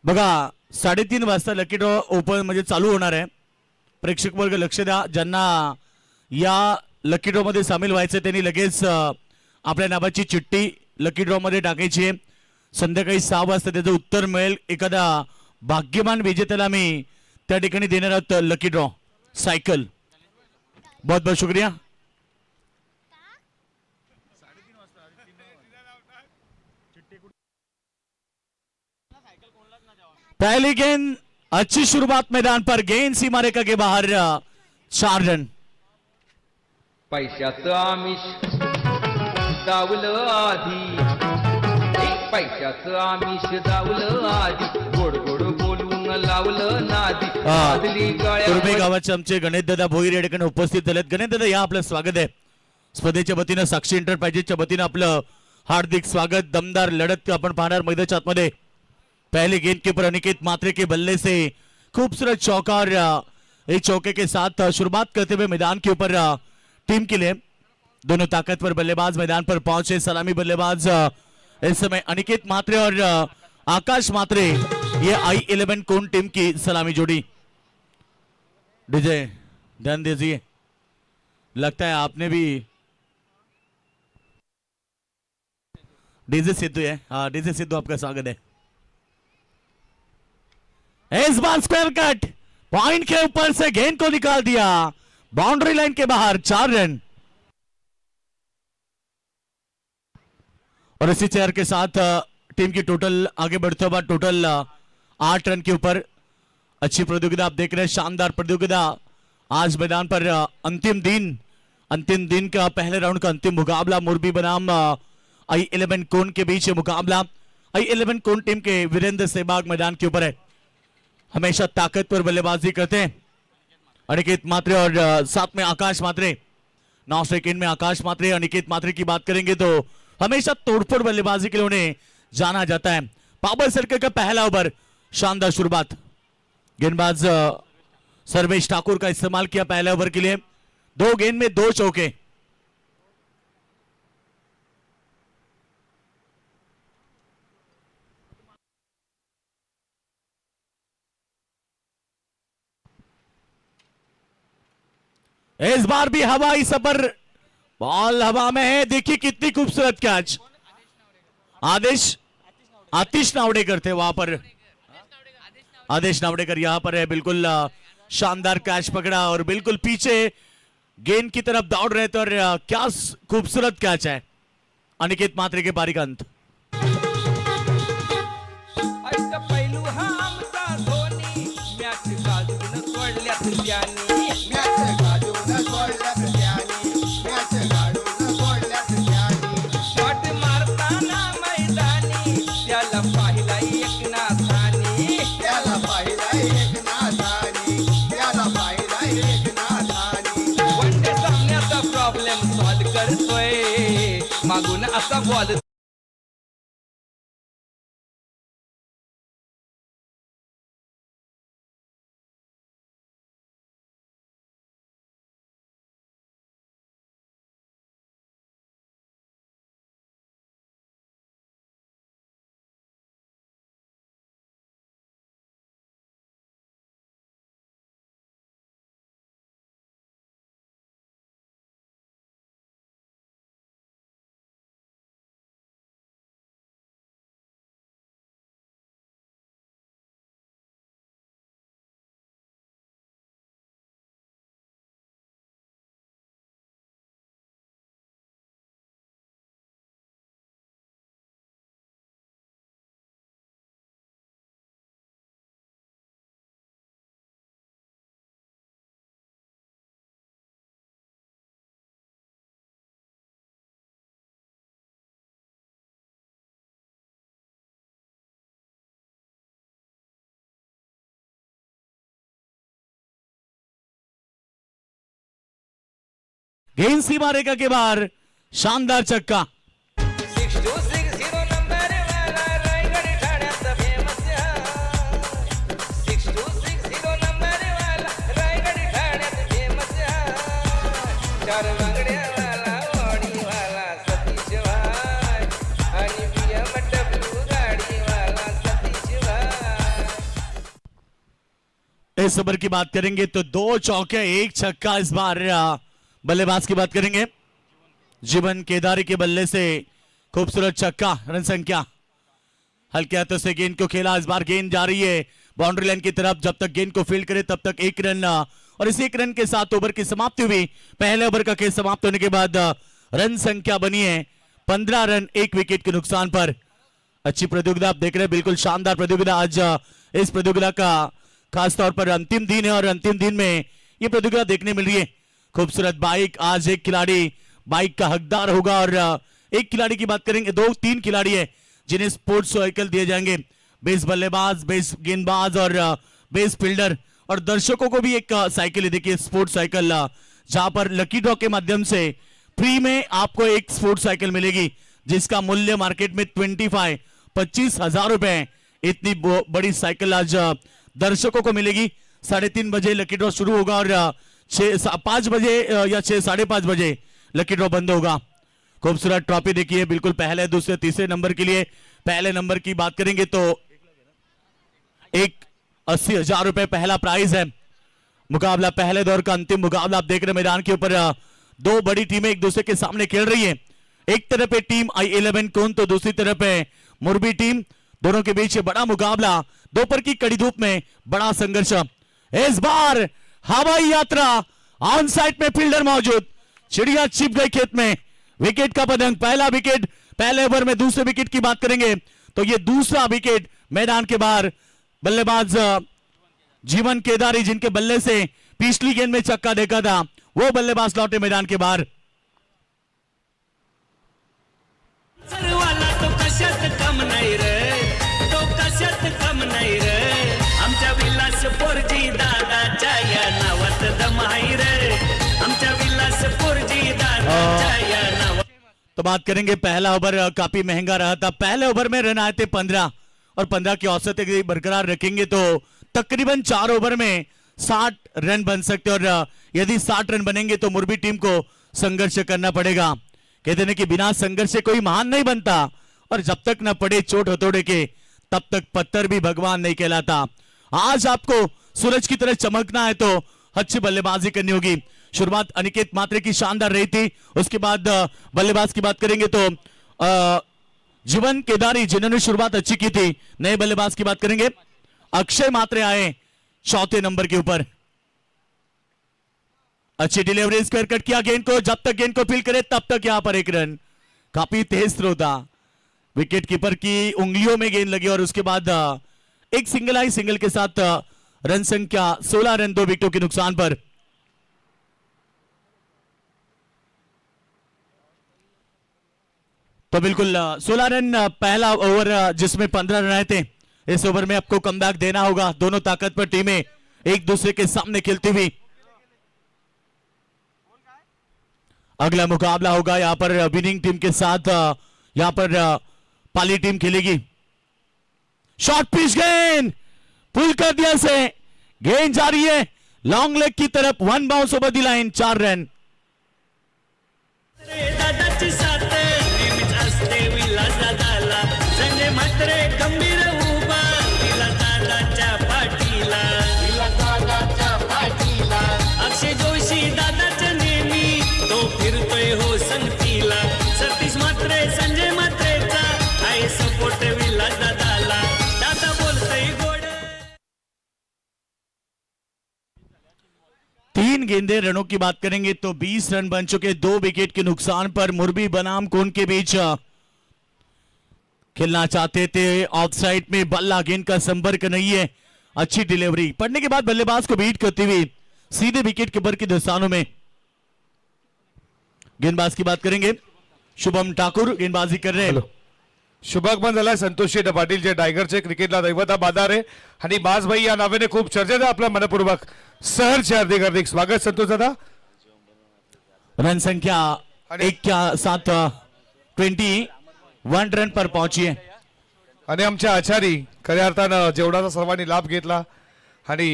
बघा 3:30 वाजता lucky draw open म्हणजे चालू होणार आहे. प्रेक्षक वर्ग लक्ष द्या. ज्यांना या लकी ड्रॉ मध्ये सामील व्हायचं त्यांनी लगेच आपल्या नावाची चिठ्ठी लकी ड्रॉ मध्ये टाकायची आहे. संध्याकाळी 6 वाजता त्याचं उत्तर मिळेल. एखादा भाग्यवान विजेत्याला मी त्या ठिकाणी देणार आहोत लकी ड्रॉ सायकल. बहुत बहुत शुक्रिया. पहली गेंद अच्छी शुरुआत मैदान पर. गेंद सीमा रेखा के बाहर 4 रन. पैशाचं आमिष दावलं आधी, पैशाचं आमिष दावलं आधी, गोड गोड बोलून लावलं नादी. तुर्भे गावाचे आमचे गणेश दादा भोईर या ठिकाणी उपस्थित झालेत. गणेश दादा या आपलं स्वागत आहे. स्पर्धेच्या वतीनं साक्षी एंटरप्राइजेसच्या वतीनं आपलं हार्दिक स्वागत. दमदार लढत आपण पाहणार मैदानाच्या आतमध्ये. पहले गेंद के ऊपर अनिकेत मात्रे के बल्ले से खूबसूरत चौका और एक चौके के साथ शुरुआत करते हुए मैदान के ऊपर टीम के लिए दोनों ताकतवर बल्लेबाज मैदान पर पहुंचे. सलामी बल्लेबाज इस समय अनिकेत मात्रे और आकाश मात्रे, ये I11 कोन टीम की सलामी जोड़ी. डीजे ध्यान दीजिए, लगता है आपने भी डीजे सिद्धू है. हाँ डीजे सिद्धू आपका स्वागत है. इस बार स्क्वायर कट पॉइंट के ऊपर से गेंद को निकाल दिया बाउंड्री लाइन के बाहर. 4 रन. और इसी चेयर के साथ टीम की टोटल आगे बढ़ते हुआ टोटल 8 रन के ऊपर. अच्छी प्रतियोगिता आप देख रहे हैं, शानदार प्रतियोगिता. आज मैदान पर अंतिम दिन का पहले राउंड का अंतिम मुकाबला मोरबी बनाम I11 कोन के बीच मुकाबला. I11 कोन टीम के वीरेंद्र सहवाग मैदान के ऊपर है. हमेशा ताकतवर बल्लेबाजी करते हैं अनिकेत मात्रे और साथ में आकाश मात्रे. 9 सेकंड में आकाश मात्रे अनिकेत मात्रे की बात करेंगे तो हमेशा तोड़फोड़ बल्लेबाजी के लिए उन्हें जाना जाता है. पावर सर्कल का पहला ओवर, शानदार शुरुआत. गेंदबाज सर्वेश ठाकुर का इस्तेमाल किया पहले ओवर के लिए. 2 गेंद में 2 चौके. इस बार भी हवाई सफर, बॉल हवा में है. देखिए कितनी खूबसूरत कैच. आतिश नावड़ेकर थे वहां पर. आदेश नावड़ेकर यहां पर है. बिल्कुल शानदार कैच पकड़ा और बिल्कुल पीछे गेंद की तरफ दौड़ रहे थे. और क्या खूबसूरत कैच है. अनिकेत मात्रे के पारी का अंत. प्रॉब्लेम सॉल्व करतोय मागून असा बॉल. गेंद सीमा रेखा के बाहर. शानदार चक्का. 6260 नंबर वाला रायगड ठाण्याचा फेमस. 6260 नंबर वाला रायगड ठाण्याचा फेमस. 4 वांगड्यावाला वाडीवाला सतीश भाई आणि BMW गाडीवाला सतीश भाई. इस ओवर की बात करेंगे तो 2 चौके 1 छक्का। इस बार बल्लेबाज की बात करेंगे जीवन केदारी के बल्ले से खूबसूरत छक्का। रन संख्या हल्के हाथों से गेंद को खेला। इस बार गेंद जा रही है बाउंड्री लाइन की तरफ। जब तक गेंद को फील्ड करे तब तक 1 रन, और इस 1 रन के साथ ओवर की समाप्ति हुई। पहले ओवर का खेल समाप्त होने के बाद रन संख्या बनी है 15 रन 1 विकेट के नुकसान पर। अच्छी प्रतियोगिता आप देख रहे हैं, बिल्कुल शानदार प्रतियोगिता। आज इस प्रतियोगिता का खासतौर पर अंतिम दिन है और अंतिम दिन में ये प्रतियोगिता देखने मिल रही है। खूबसूरत बाइक, आज एक खिलाड़ी बाइक का हकदार होगा और एक खिलाड़ी की बात करेंगे, 2-3 खिलाड़ी है जिन्हें स्पोर्ट्स साइकिल दिए जाएंगे। बेस बल्लेबाज, बेस गेंदबाज और बेस फील्डर, और दर्शकों को भी एक साइकिल देखिए स्पोर्ट्स साइकिल, जहां पर लकी ड्रॉ के माध्यम से फ्री में आपको एक स्पोर्ट्स साइकिल मिलेगी जिसका मूल्य मार्केट में 25,000 रुपए। इतनी बड़ी साइकिल आज दर्शकों को मिलेगी। 3:30 बजे लकी ड्रॉ शुरू होगा और 5 बजे या 5:30 बजे लकी ड्रॉ बंद होगा। खूबसूरत ट्रॉफी देखिए, बिल्कुल पहले, दूसरे, तीसरे नंबर के लिए। पहले नंबर की बात करेंगे तो 80,000 रुपए पहला प्राइज है। मुकाबला पहले दौर का अंतिम मुकाबला आप देख रहे हैं। मैदान के ऊपर 2 बड़ी टीमें एक दूसरे के सामने खेल रही है। एक तरफ है टीम I11 कौन, तो दूसरी तरफ है मुरबी टीम। दोनों के बीच बड़ा मुकाबला, दोपहर की कड़ी धूप में बड़ा संघर्ष। इस बार हवाई यात्रा, ऑन साइड में फील्डर मौजूद, चिड़िया छिप गई खेत में। विकेट का पतंग, पहला विकेट पहले ओवर में। दूसरे विकेट की बात करेंगे तो ये दूसरा विकेट मैदान के बाहर। बल्लेबाज जीवन केदारी जिनके बल्ले से पिछली गेंद में छक्का देखा था, वो बल्लेबाज लौटे मैदान के बाहर। सर्वाला तो कशात कम नाही रे, तो कशात कम नाही रे, आमच्या विलास पोरजी दादाच्या या नावात दम आहे रे, आमच्या विलास पोरजी दादाच्या या नावात। तो बात करेंगे पहला ओवर काफी महंगा रहा था। पहले ओवर में रन आए थे 15 और 15 की औसत बरकरार रखेंगे तो तकरीबन 4 ओवर में 60 रन बन सकते, और यदि 60 रन बनेंगे तो मुरबी टीम को संघर्ष करना पड़ेगा। कहते हैं कि बिना संघर्ष से कोई महान नहीं बनता, और जब तक न पड़े चोट हथौड़े के तब तक पत्थर भी भगवान नहीं कहलाता। आज आपको सूरज की तरह चमकना है तो अच्छी बल्लेबाजी करनी होगी। शुरुआत अनिकेत मात्रे की शानदार रही थी। उसके बाद बल्लेबाज की बात करेंगे तो जीवन केदारी जिन्होंने शुरुआत अच्छी की थी। नए बल्लेबाज की बात करेंगे अक्षय मात्रे आए चौथे नंबर के ऊपर। अच्छी डिलीवरी, स्क्वायर कट किया गेंद को, जब तक गेंद को फील करे तब तक यहां पर 1 रन। काफी तेज थ्रो था, विकेट कीपर की उंगलियों में गेंद लगी और उसके बाद एक सिंगल आई, सिंगल के साथ रन संख्या 16 रन 2 विकेटों के नुकसान पर। तो बिल्कुल 16 रन पहला ओवर जिसमें 15 रन आए थे। इस ओवर में आपको कमबैक देना होगा। दोनों ताकतवर टीमें एक दूसरे के सामने खेलती हुई। अगला मुकाबला होगा यहां पर विनिंग टीम के साथ, यहां पर पाली टीम खेलेगी। शॉर्ट पिच गेंद पुल कर दिया से गेंद जा रही है लॉन्ग लेग की तरफ। 1 bounce over the line, 4 run. दादाची साथ नेहमीच असते विलास दादाला, संजय म्हात्रे गंभीर उभा विलास दादाच्या पाठीला, विलास दादाच्या पाठीला, अक्षय जोशी दादाच्या नेहमी तो फिरतोय हो संगतीला, सतीश म्हात्रे संजय म्हात्रेचा आहे सपोर्ट विलास दादाला, दादा बोलतोय गोड। 3 गेंदे रनों की बात करेंगे तो 20 रन बन चुके। 2 विकेट के नुकसान पर मुरबी बनाम कोन के बीच खेलना चाहते थे। ऑफसाइड में बल्ला, गेंद का संपर्क नहीं है। अच्छी डिलीवरी पड़ने के बाद बल्लेबाज को बीट करती हुई सीधे विकेट कीपर की दस्तानों में। गेंदबाज की बात करेंगे शुभम ठाकुर गेंदबाजी कर रहे हैं। शुभागमन झालाय संतोष शेठ पाटील जे टायगरचे क्रिकेटला दैवता बाजार आहे आणि बाजभाई या नावाने खूप चर्चेत आहे। आपलं मनपूर्वक सहर्ष हार्दिक हार्दिक स्वागत संतोष दादा। रन संख्या 1 के साथ 21 रन पर पहुंची है। आणि आमच्या आचारी खऱ्या अर्थानं जेवढाचा सर्वांनी लाभ घेतला आणि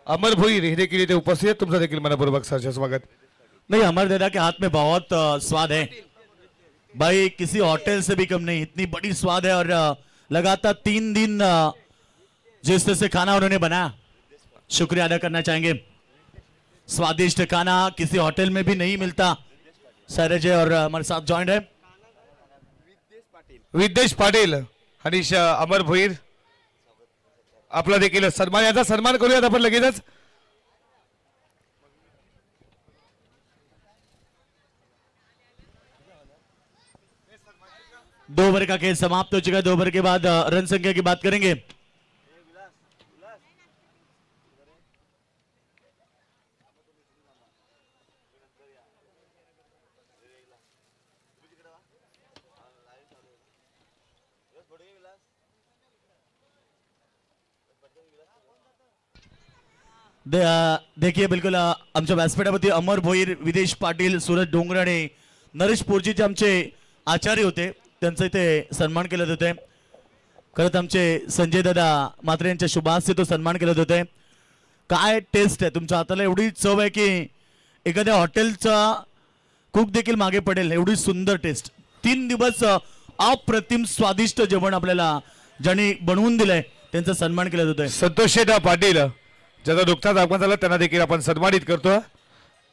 अमर भोईर हे देखील इथे उपस्थित आहेत। तुमचं देखील मनपूर्वक सहर्ष स्वागत। नहीं, अमर दादा के हाथ में बहुत स्वाद है भाई, किसी होटल से भी कम नहीं। इतनी बड़ी स्वाद है और लगातार 3 दिन जिस तरह से खाना उन्होंने बनाया। शुक्रिया अदा करना चाहेंगे। स्वादिष्ट खाना किसी होटल में भी नहीं मिलता। सैरज और हमारे साथ ज्वाइंट है विद्येश पाटील आणि अमर भोईर आपला देखील सन्मान, याचा सन्मान करूयात आपण लगेचच। दो ओवर का खेल समाप्त हो चुका है। 2 ओवर के बाद रन संख्या की बात करेंगे। देखिए बिलकुल आमच्या व्यासपीठावरती अमर भोईर, विदेश पाटील, सूरज डोंगराणे, नरेश पोरजीचे आमचे आचार्य होते, त्यांचं इथे सन्मान केलं होते। खरंच आमचे संजय दादा मात्रे यांच्या शुभास्ते तो सन्मान केलं होते। काय टेस्ट आहे तुमच्या हाताला, एवढी चव आहे की एखाद्या हॉटेलचा कुक देखील मागे पडेल, एवढी सुंदर टेस्ट। 3 दिवस अप्रतिम स्वादिष्ट जेवण आपल्याला ज्यांनी बनवून दिलंय त्यांचा सन्मान केलं होतं। संतोष शेठ पाटील ज्याचा नुकताच आगमन झालं त्यांना देखील आपण सन्मानित करतो।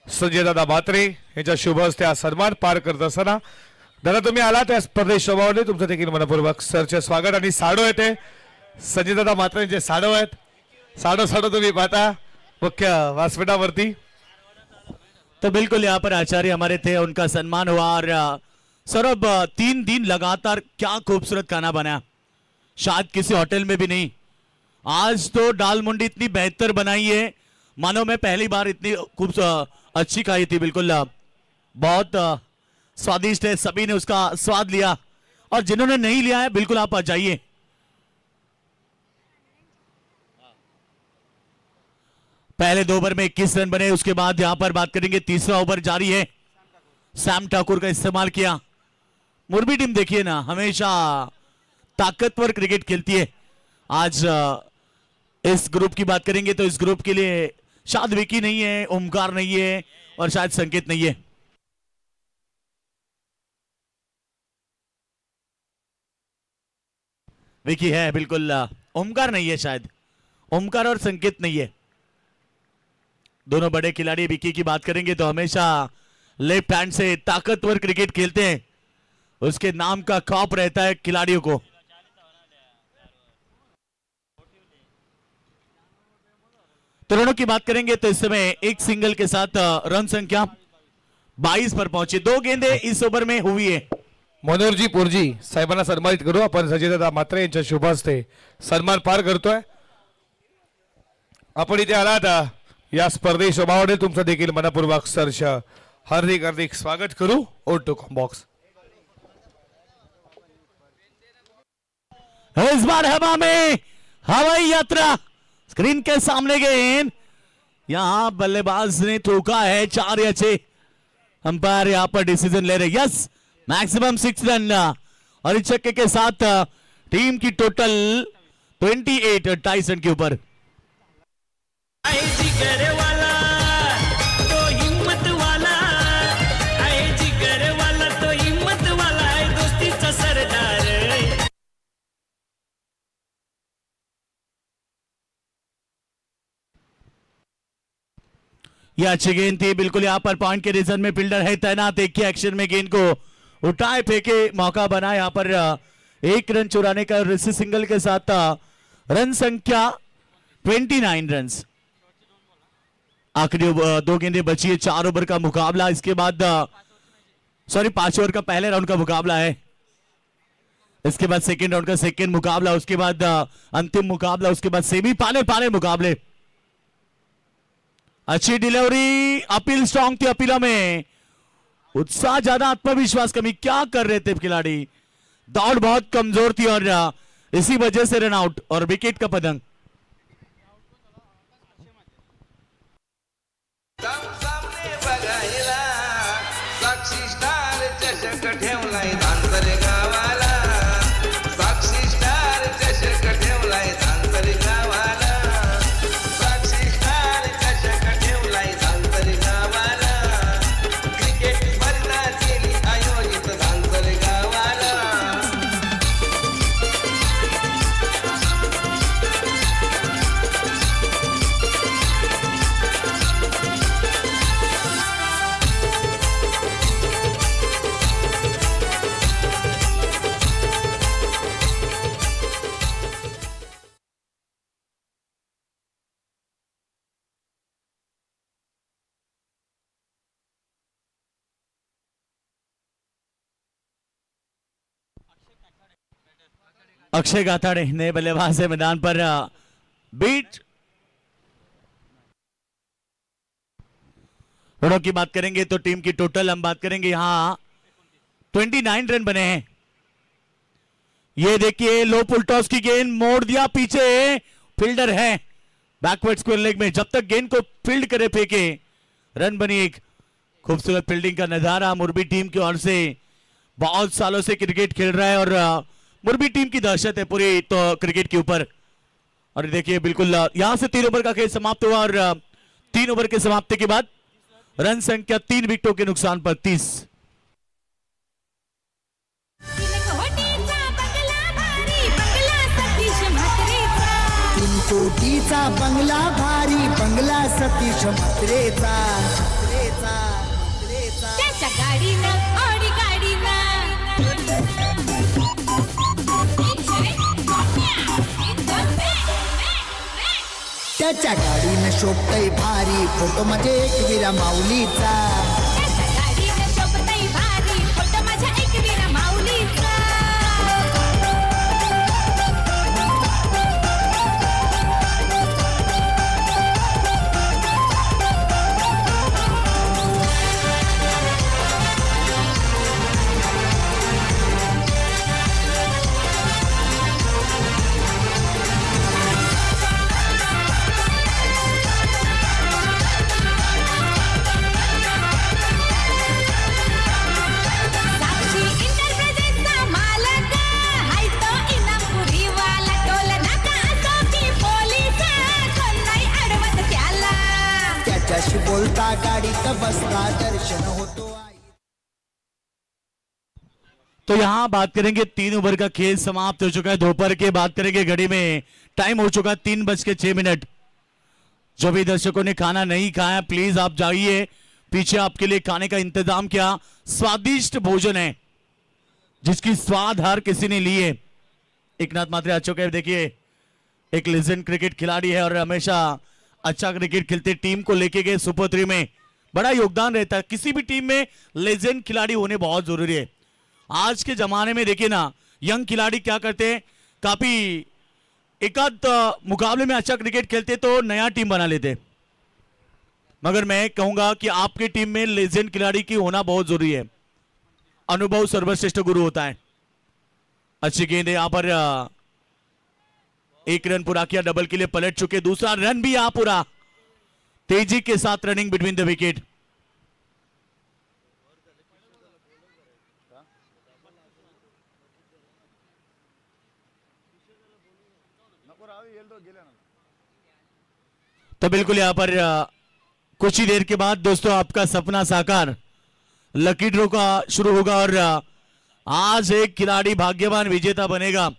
संजय दादा म्हात्रे यांच्या शुभ हस्ते हा सन्मान पार करत असताना दादा तुम्ही आला त्या स्पर्धेत शोभावले, तुमचं देखील मनपूर्वक सरचे स्वागत। आणि साडो येते संजय दादा म्हात्रे यांचे साडो आहेत, साडो साडो तुम्ही पाहता मुख्य व्यासपीठावरती। तो बिल्कुल यहाँ पर आचार्य हमारे थे, उनका सम्मान हुआ और सौरभ 3 दिन लगातार क्या खूबसूरत खाना बना, शायद किसी होटल में भी नहीं। आज तो दाल मुंडी इतनी बेहतर बनाई है मानो मैं पहली बार इतनी खूब अच्छी खाई थी। बिल्कुल बहुत स्वादिष्ट है, सभी ने उसका स्वाद लिया और जिन्होंने नहीं लिया है बिल्कुल आप आ जाइए। पहले 2 ओवर में 21 रन बने, उसके बाद यहां पर बात करेंगे तीसरा ओवर जारी है। सैम ठाकुर का इस्तेमाल किया। मुरबी टीम देखिए ना, हमेशा ताकतवर क्रिकेट खेलती है। आज इस ग्रुप की बात करेंगे तो इस ग्रुप के लिए शायद विकी नहीं है, ओमकार नहीं है और शायद संकेत नहीं है। विकी है बिल्कुल, ओमकार नहीं है, शायद ओमकार और संकेत नहीं है। दोनों बड़े खिलाड़ी। विकी की बात करेंगे तो हमेशा लेफ्ट हैंड से ताकतवर क्रिकेट खेलते हैं, उसके नाम का खौफ रहता है खिलाड़ियों को। रनों की बात करेंगे तो इस समय एक सिंगल के साथ रन संख्या 22 पर पहुंची। 2 गेंदे इस ओवर में हुई है। मनोहरजी पोरजी साहेबांना सन्मानित करू आपण। संजय दादा म्हात्रे यांच्या शुभ हस्ते सन्मान पार करतोय। आपण इथे आलात या स्पर्धेत शोभावले, तुमचं देखील मनपूर्वक सरश हार्दिक हार्दिक स्वागत करू। O2 बॉक्स इस बार हवा में हवाई यात्रा, स्क्रीन के सामने गेंद, यहां बल्लेबाज ने ठोका है 4 या 6। अंपायर यहां पर डिसीजन ले रहे। यस, मैक्सिमम 6 रन और इस छक्के के साथ टीम की टोटल 28 28 रन के ऊपर। आए जिगर वाला तो हिम्मत वाला, आए जिगर वाला तो हिम्मत वाला, आहे दोस्तीचा सरदार। यह अच्छी गेंद थी, बिल्कुल यहाँ पर पॉइंट के रीजन में फील्डर है तैनात। एक ही एक्शन में गेंद को उठाए फेंके, मौका बना यहाँ पर 1 रन चुराने का। ऋषि सिंगल के साथ रन संख्या 29 रन। आखिरी 2 गेंदें बची है, 4 ओवर का मुकाबला। इसके बाद 5 ओवर का पहले राउंड का मुकाबला है, इसके बाद सेकेंड राउंड का सेकेंड मुकाबला, उसके बाद अंतिम मुकाबला, उसके बाद सेमीफाइनल मुकाबले। अच्छी डिलीवरी, अपील स्ट्रांग थी। अपीलों में उत्साह ज्यादा, आत्मविश्वास कमी। क्या कर रहे थे खिलाड़ी, दौड़ बहुत कमजोर थी और इसी वजह से रन आउट और विकेट का पतंग। सामने बघायला साक्षी स्टार चषक ठेवलाय धांतरे गावाला, साक्षी स्टार चषक ठेवलाय धांतरे गावाला, साक्षी स्टार चषक ठेवलाय धांतरे गावाला, क्रिकेट स्पर्धा केली आयोजित धांतरे गावाला। अक्षय गाथाड़े नए बल्लेबाज है मैदान पर। बीट रनों की बात करेंगे तो टीम की टोटल हम बात करेंगे यहां 29 रन बने हैं। ये देखिए लो पुल टॉस की गेंद मोड़ दिया पीछे, फील्डर है बैकवर्ड स्क्वायर लेग में, जब तक गेंद को फील्ड करे फेंके रन बनी। एक खूबसूरत फील्डिंग का नजारा मुरबी टीम की ओर से, बहुत सालों से क्रिकेट खेल रहा है और मुरबी टीम की दहशत है पूरी तो क्रिकेट के ऊपर। और देखिए बिल्कुल यहां से 3 ओवर का खेल समाप्त हुआ और 3 ओवर के समाप्ति के बाद रन संख्या 3 विकेटों के नुकसान पर 30। कोटीचा बंगला भारी बंगला सतीश म्हात्रेचा त्याच्या गाडीनं ऑडी त्याच्या गाडीनं शोभतय भारी फोटो मध्ये एक विरा माऊलीचा त्याच्या गाडीनं शोभतय भारी फोटो माझ्या एकवीरा माऊलीचा त्याच्याशी बोलता गाडीत बसता दर्शन होतो। तो यहां बात करेंगे 3 ओवर का खेल समाप्त हो चुका है। दोपहर के बात करेंगे घड़ी में टाइम हो चुका 3:06। जो भी दर्शकों ने खाना नहीं खाया प्लीज आप जाइए, पीछे आपके लिए खाने का इंतजाम किया, स्वादिष्ट भोजन है जिसकी स्वाद हर किसी ने ली है। एकनाथ मात्रे आ चुके हैं, देखिए एक लेजेंड क्रिकेट खिलाड़ी है और हमेशा अच्छा क्रिकेट खेलते टीम को लेके गए सुपर 3 में, बड़ा योगदान रहता है। किसी भी टीम में लेजेंड खिलाड़ी होने बहुत जरूरी है। आज के जमाने में देखिए ना यंग खिलाड़ी क्या करते हैं, काफी एकाध मुकाबले में अच्छा क्रिकेट खेलते तो नया टीम बना लेते, मगर मैं कहूंगा कि आपकी टीम में लेजेंड खिलाड़ी की होना बहुत जरूरी है। अनुभव सर्वश्रेष्ठ गुरु होता है। अच्छी गेंद है यहां पर, 1 रन पूरा किया, डबल के लिए पलट चुके, दूसरा रन भी यहां पूरा, तेजी के साथ रनिंग बिटवीन द विकेट। तो बिल्कुल यहां पर कुछ ही देर के बाद दोस्तों आपका सपना साकार, लकी ड्रॉ का शुरू होगा और आज एक खिलाड़ी भाग्यवान विजेता बनेगा,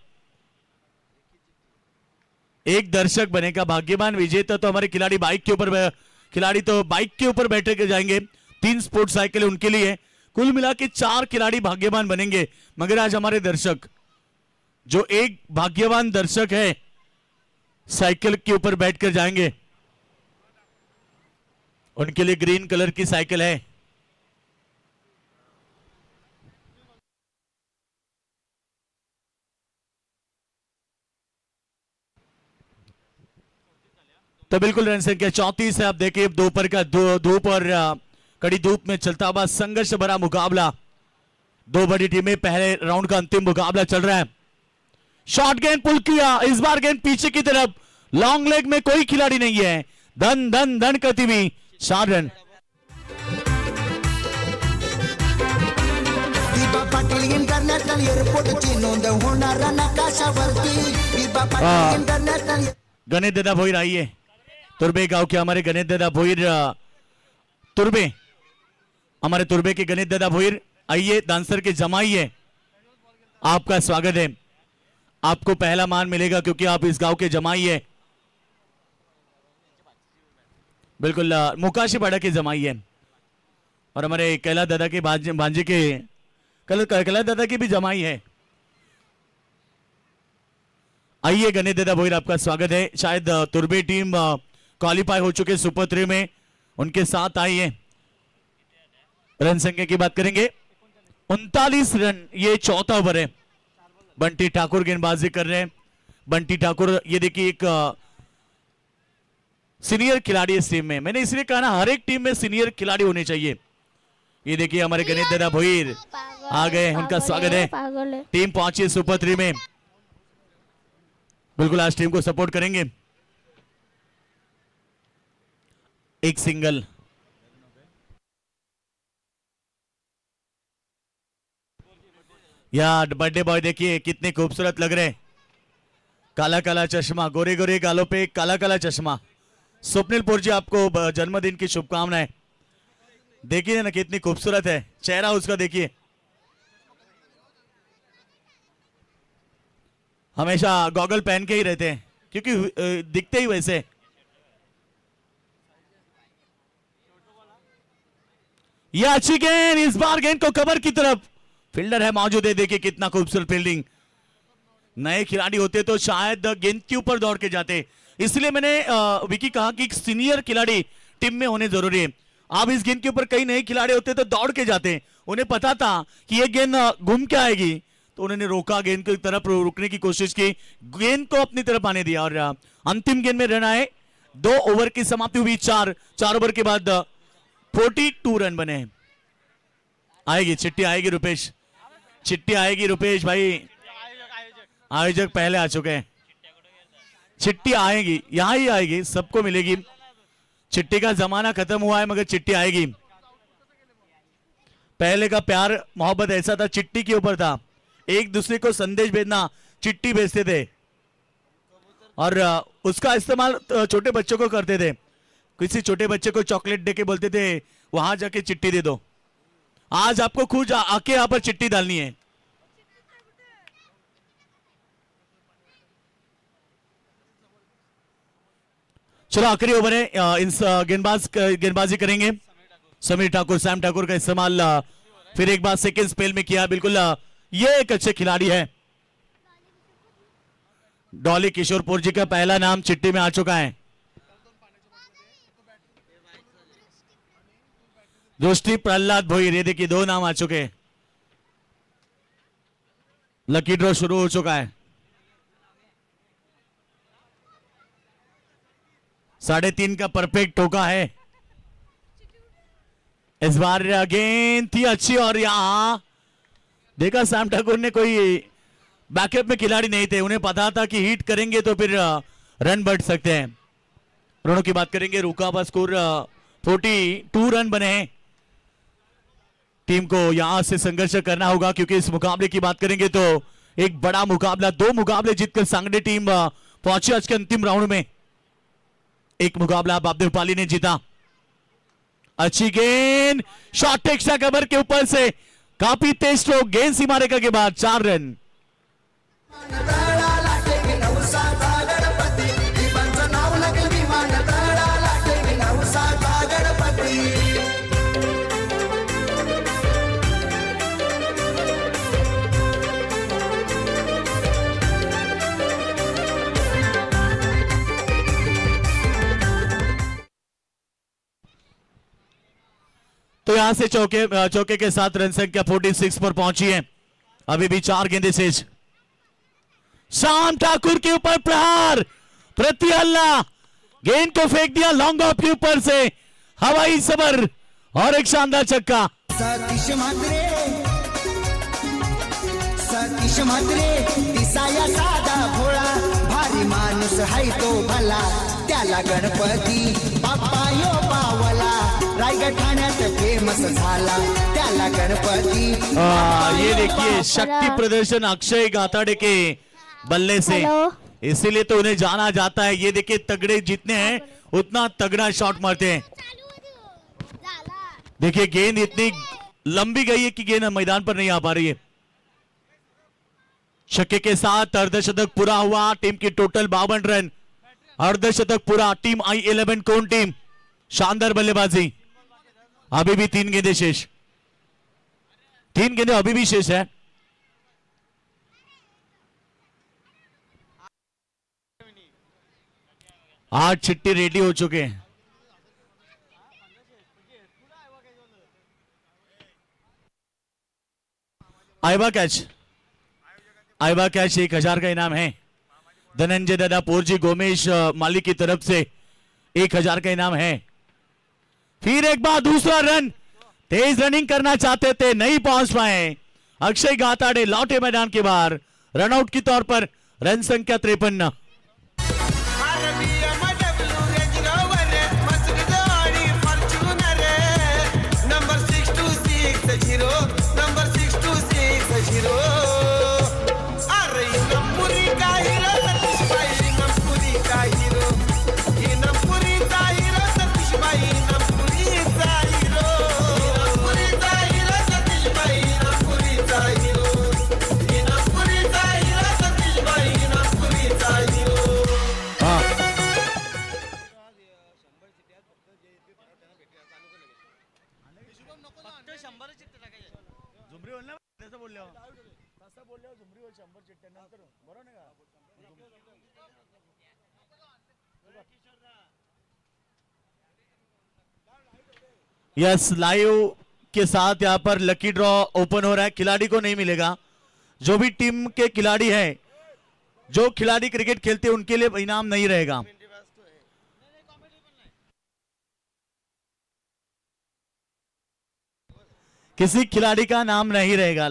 एक दर्शक बनेगा भाग्यवान विजेता। तो हमारे खिलाड़ी बाइक के ऊपर बैठे के जाएंगे, 3 स्पोर्ट्स साइकिल उनके लिए, कुल मिला के 4 खिलाड़ी भाग्यवान बनेंगे। मगर आज हमारे दर्शक, जो एक भाग्यवान दर्शक है साइकिल के ऊपर बैठकर जाएंगे, उनके लिए ग्रीन कलर की साइकिल है। तो बिल्कुल रन संख्या 34 है। आप देखिए दोपहर का धूप और कड़ी धूप में चलता हुआ संघर्ष भरा मुकाबला, 2 बड़ी टीमें, पहले राउंड का अंतिम मुकाबला चल रहा है। शॉर्ट गेंद पुल किया, इस बार गेंद पीछे की तरफ, लॉन्ग लेग में कोई खिलाड़ी नहीं है, धन धन धन करती हुई 4 रन। पाटील इंटरनॅशनल एअरपोर्टची नोंद होणार नकाशावरती। इंटरनॅशनल गणेश दादा भोईर आइए, तुर्बे गांव के हमारे गणेश दादा भोईर, तुर्बे हमारे तुर्बे के गणेश दादा भोईर आइए, दांसर के जमाई है, आपका स्वागत है। आपको पहला मान मिलेगा क्योंकि आप इस गांव के जमाई है। बिल्कुल मुकाशीपाड़ा के जमाई है और हमारे कैला दादा के भांजे के कैला दादा की भी जमाई है। आइए गणेश दादा भोईर, आपका स्वागत है। शायद तुर्बे टीम क्वालिफाई हो चुके सुपर 3 में, उनके साथ आई है। रन संख्या की बात करेंगे 39 रन, ये 4था ओवर है। बंटी ठाकुर गेंदबाजी कर रहे हैं। बंटी ठाकुर ये देखिए एक सीनियर खिलाड़ी इस टीम में। मैंने इसलिए कहा ना हर एक टीम में सीनियर खिलाड़ी होने चाहिए। ये देखिए हमारे गणित दादा भोईर आ गए, उनका स्वागत है। टीम पहुंची सुपर 3 में, बिल्कुल आज टीम को सपोर्ट करेंगे। एक सिंगल, यार बर्थडे बॉय देखिए कितने खूबसूरत लग रहे हैं। काला काला चश्मा, गोरे गोरे गालों पे काला काला चश्मा। स्वप्निल जी आपको जन्मदिन की शुभकामनाएं। देखिए ना कितनी खूबसूरत है चेहरा उसका, देखिए हमेशा गॉगल पहन के ही रहते हैं क्योंकि दिखते ही वैसे। यह अच्छी गेंद, इस बार गेंद को कवर की तरफ फील्डर है मौजूद है। देखिए कितना खूबसूरत फील्डिंग। नए खिलाड़ी होते तो शायद गेंद के ऊपर दौड़ के जाते, इसलिए मैंने विकी कहा कि एक सीनियर खिलाड़ी टीम में होने जरूरी है। अब इस गेंद के ऊपर कई नए खिलाड़ी होते तो दौड़ के जाते, उन्हें पता था कि ये गेंद घूम के आएगी तो उन्होंने रोका, गेंद की तरफ रुकने की कोशिश की, गेंद को अपनी तरफ आने दिया और अंतिम गेंद में रन आए। 2 ओवर की समाप्ति हुई, 4 ओवर के बाद 42 रन बने। आएगी चिट्ठी, आएगी रुपेश, चिट्ठी आएगी रुपेश भाई। आयोजक पहले आ चुके हैं, चिट्ठी आएगी, यहां ही आएगी, सबको मिलेगी। चिट्ठी का जमाना खत्म हुआ है मगर चिट्ठी आएगी। पहले का प्यार मोहब्बत ऐसा था, चिट्ठी के ऊपर था, एक दूसरे को संदेश भेजना, चिट्ठी भेजते थे और उसका इस्तेमाल छोटे बच्चों को करते थे। किसी छोटे बच्चे को चॉकलेट देके बोलते थे वहां जाके चिट्ठी दे दो। आज आपको खुद आके यहां पर चिट्ठी डालनी है। चलो आखिरी ओवर है, गेंदबाजी करेंगे समीर ठाकुर। सैम ठाकुर का इस्तेमाल फिर एक बार सेकंड स्पेल में किया। बिल्कुल ये एक अच्छे खिलाड़ी है। डॉली किशोरपुर जी का पहला नाम चिट्ठी में आ चुका है। दोस्ती प्रहलाद भोईर, ये देखिए 2 नाम आ चुके हैं। लकी ड्रॉ शुरू हो चुका है। 3.5 का परफेक्ट ठोका है। इस बार गेंद थी अच्छी और यहां देखा सैम ठाकुर ने कोई बैकअप में खिलाड़ी नहीं थे, उन्हें पता था कि हिट करेंगे तो फिर रन बढ़ सकते हैं। रनों की बात करेंगे, रुका हुआ स्कोर 42 रन बने हैं। टीम को यहां से संघर्ष करना होगा क्योंकि इस मुकाबले की बात करेंगे तो एक बड़ा मुकाबला, 2 मुकाबले जीतकर सांगडे टीम पहुंची आज के अंतिम राउंड में। एक मुकाबला बाबदेवपाली ने जीता। अच्छी गेंद, शॉट टेक्स्टा कवर के ऊपर से काफी तेज स्ट्रोक, गेंद सीमा रेखा के बाद 4 रन। तो यहां से चौके के साथ रन संख्या 46 पर पहुंची है। अभी भी 4 गेंदें शेष। शाम ठाकुर के ऊपर प्रहार, प्रति हल्ला, गेंद को फेंक दिया लॉन्ग ऑफ के ऊपर से, हवाई सबर और एक शानदार छक्का। सतीश म्हात्रे दिसाया साधा भोळा, भारी माणूस हाय तो भला, त्याला गणपती बाप्पा यो पावला, रायगड ठाण्यात फेमस झाला, त्याला गणपती। ये देखिए शक्ति प्रदर्शन अक्षय गाताड़े के बल्ले से, इसीलिए तो उन्हें जाना जाता है। ये देखिए तगड़े जितने हैं उतना तगड़ा शॉट मारते हैं। देखिए गेंद इतनी लंबी गई है कि गेंद मैदान पर नहीं आ पा रही है। छक्के के साथ अर्धशतक पूरा हुआ। टीम की टोटल 52 रन, अर्धशतक पूरा। टीम I11 कौन टीम, शानदार बल्लेबाजी। अभी भी 3 गेंदें शेष, 3 गेंदें अभी भी शेष है। आज चिट्ठी रेडी हो चुके हैं। आएगा कैच, आइबा कैश 1000 का इनाम है। धनंजय दादा पोरजी गोमेश मालिक की तरफ से 1000 का इनाम है। फिर एक बार दूसरा रन, तेज रनिंग करना चाहते थे, नहीं पहुंच पाए। अक्षय गाताड़े लौटे मैदान के बाहर, रनआउट के तौर पर। रन संख्या 53। यस, लाइव के साथ यहाँ पर लकी ड्रॉ ओपन हो रहा है। खिलाड़ी को नहीं मिलेगा। जो भी टीम के खिलाड़ी हैं, जो खिलाड़ी क्रिकेट खेलते हैं, उनके लिए इनाम नहीं रहेगा। किसी खिलाड़ी का नाम नहीं रहेगा।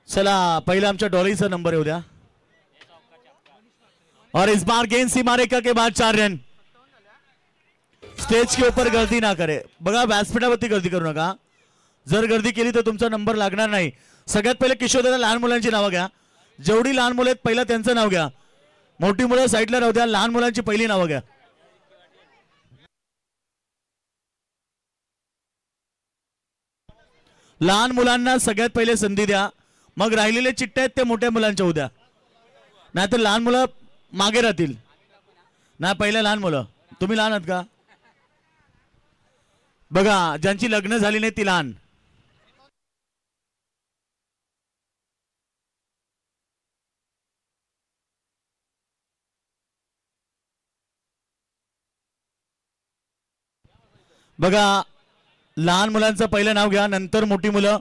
चला, पहला आमच्या डॉलीचा नंबर येऊ द्या। और इस बार गेंद सीमा रेखा के बाद 4 रन। स्टेज के ऊपर गर्दी ना करे बघा, व्यासपीठावरती गर्दी करू नका। जर गर्दी केली तर तुमचा नंबर लागणार नाही। सगळ्यात पहिले किशोरदादा लहान मुलांची नावं घ्या। जेवढी लहान मुलं आहेत पहिला त्यांचं नाव घ्या। मोठी मुलं साईडला राहू द्या, लहान मुलांची पहिली नावं घ्या। लहान मुलांना सगळ्यात पहिले संधी द्या, मग राहिलेले चिट्टे आहेत ते मोठ्या मुलांच्या उद्या, नाहीतर लहान मुलं मागे राहतील ना। पहिल्या लहान मुलं, तुम्ही लहान आहात का? बघा, ज्यांची लग्न झाली नाही ती लहान। बघा, लहान मुलांचं पहिलं नाव घ्या, नंतर मोठी मुलं,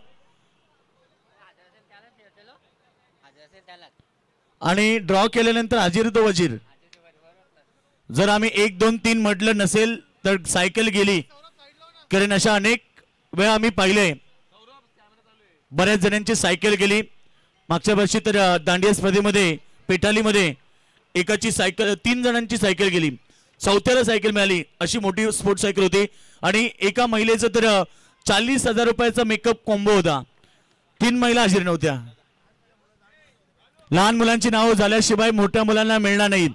आणि ड्रॉ केल्यानंतर हाजीर तो वजीर। जर आम्ही 1 2 3 म्हटलं नसेल तर सायकल गेली, कारण अशा अनेक वेळा आम्ही पाहिले। बऱ्याच जणांची सायकल गेली। मागच्या वर्षी तर दांडिया स्पर्धेमध्ये पेटालीमध्ये एकाची सायकल, 3 जणांची सायकल गेली, चौथ्याला सायकल मिळाली। अशी मोठी स्पोर्ट्स सायकल होती आणि एका महिलेचं तर 40,000 रुपयाचा मेकअप कॉम्बो होता। 3 महिला हजर नव्हत्या। लहान मुलांची नावं झाल्याशिवाय मोठ्या मुलांना मिळणार नाहीत।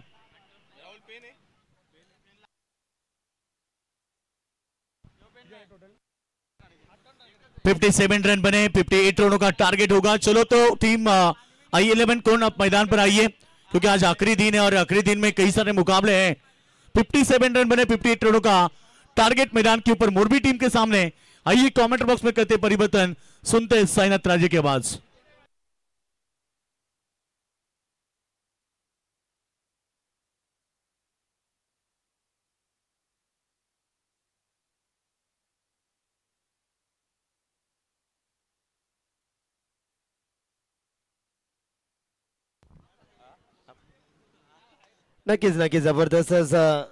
$57 रन बने, 58 रनों का टारगेट होगा। चलो तो टीम I11 कौन अब मैदान पर आइए, क्योंकि आज आखिरी दिन है और आखिरी दिन में कई सारे मुकाबले हैं। 57 रन बने, 58 रनों का टारगेट मैदान के ऊपर मोरबी टीम के सामने। आइए कमेंट बॉक्स में करते परिवर्तन, सुनते साइनाथ राजे की आवाज। नक्कीच नक्कीच जबरदस्त असं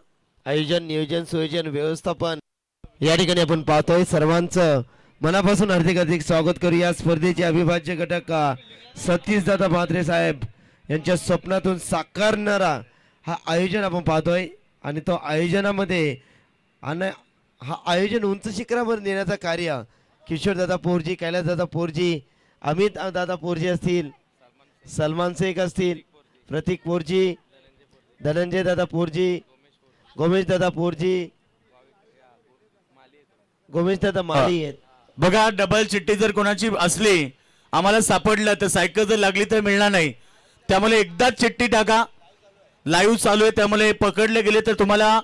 आयोजन, नियोजन, सुयोजन, व्यवस्थापन या ठिकाणी आपण पाहतोय। सर्वांचं मनापासून हार्दिक स्वागत करूया। स्पर्धेचे अविभाज्य घटक सतीशदादा म्हात्रे साहेब यांच्या स्वप्नातून साकारणारा हा आयोजन आपण पाहतोय आणि तो आयोजनामध्ये आणि हा आयोजन उंच शिखरावर नेण्याचं कार्य किशोरदादा पोरजी, कैलासदादा पोरजी, अमित दादा पोरजी असतील, सलमान शेख असतील, प्रतीक पोरजी, धनंजय दादा पोरजी, गोमेश दादा पोरजी, गोमेश दादा माली आहेत। बघा, डबल चिठ्ठी जर कोणाची असली, आम्हाला सापडलं तर सायकल जर लागली तर मिळणार नाही। त्यामुळे एकदाच चिठ्ठी टाका। लाईव्ह चालू आहे, त्यामुळे पकडले गेले तर तुम्हाला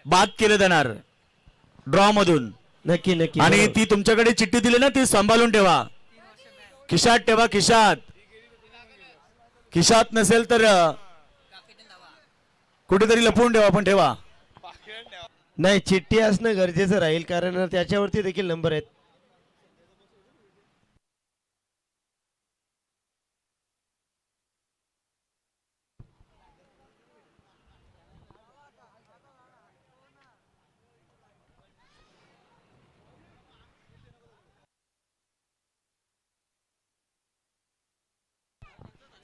बाद केलं जाणार ड्रॉ मधून। नक्की नक्की। आणि ती तुमच्याकडे चिठ्ठी दिली ना, ती सांभाळून ठेवा, खिशात ठेवा। खिशात नसेल तर कुठेतरी लपवून ठेवा, पण ठेवा. नाही, चिठ्ठी असणं गरजेचं राहील कारण त्याच्यावरती देखील नंबर आहेत.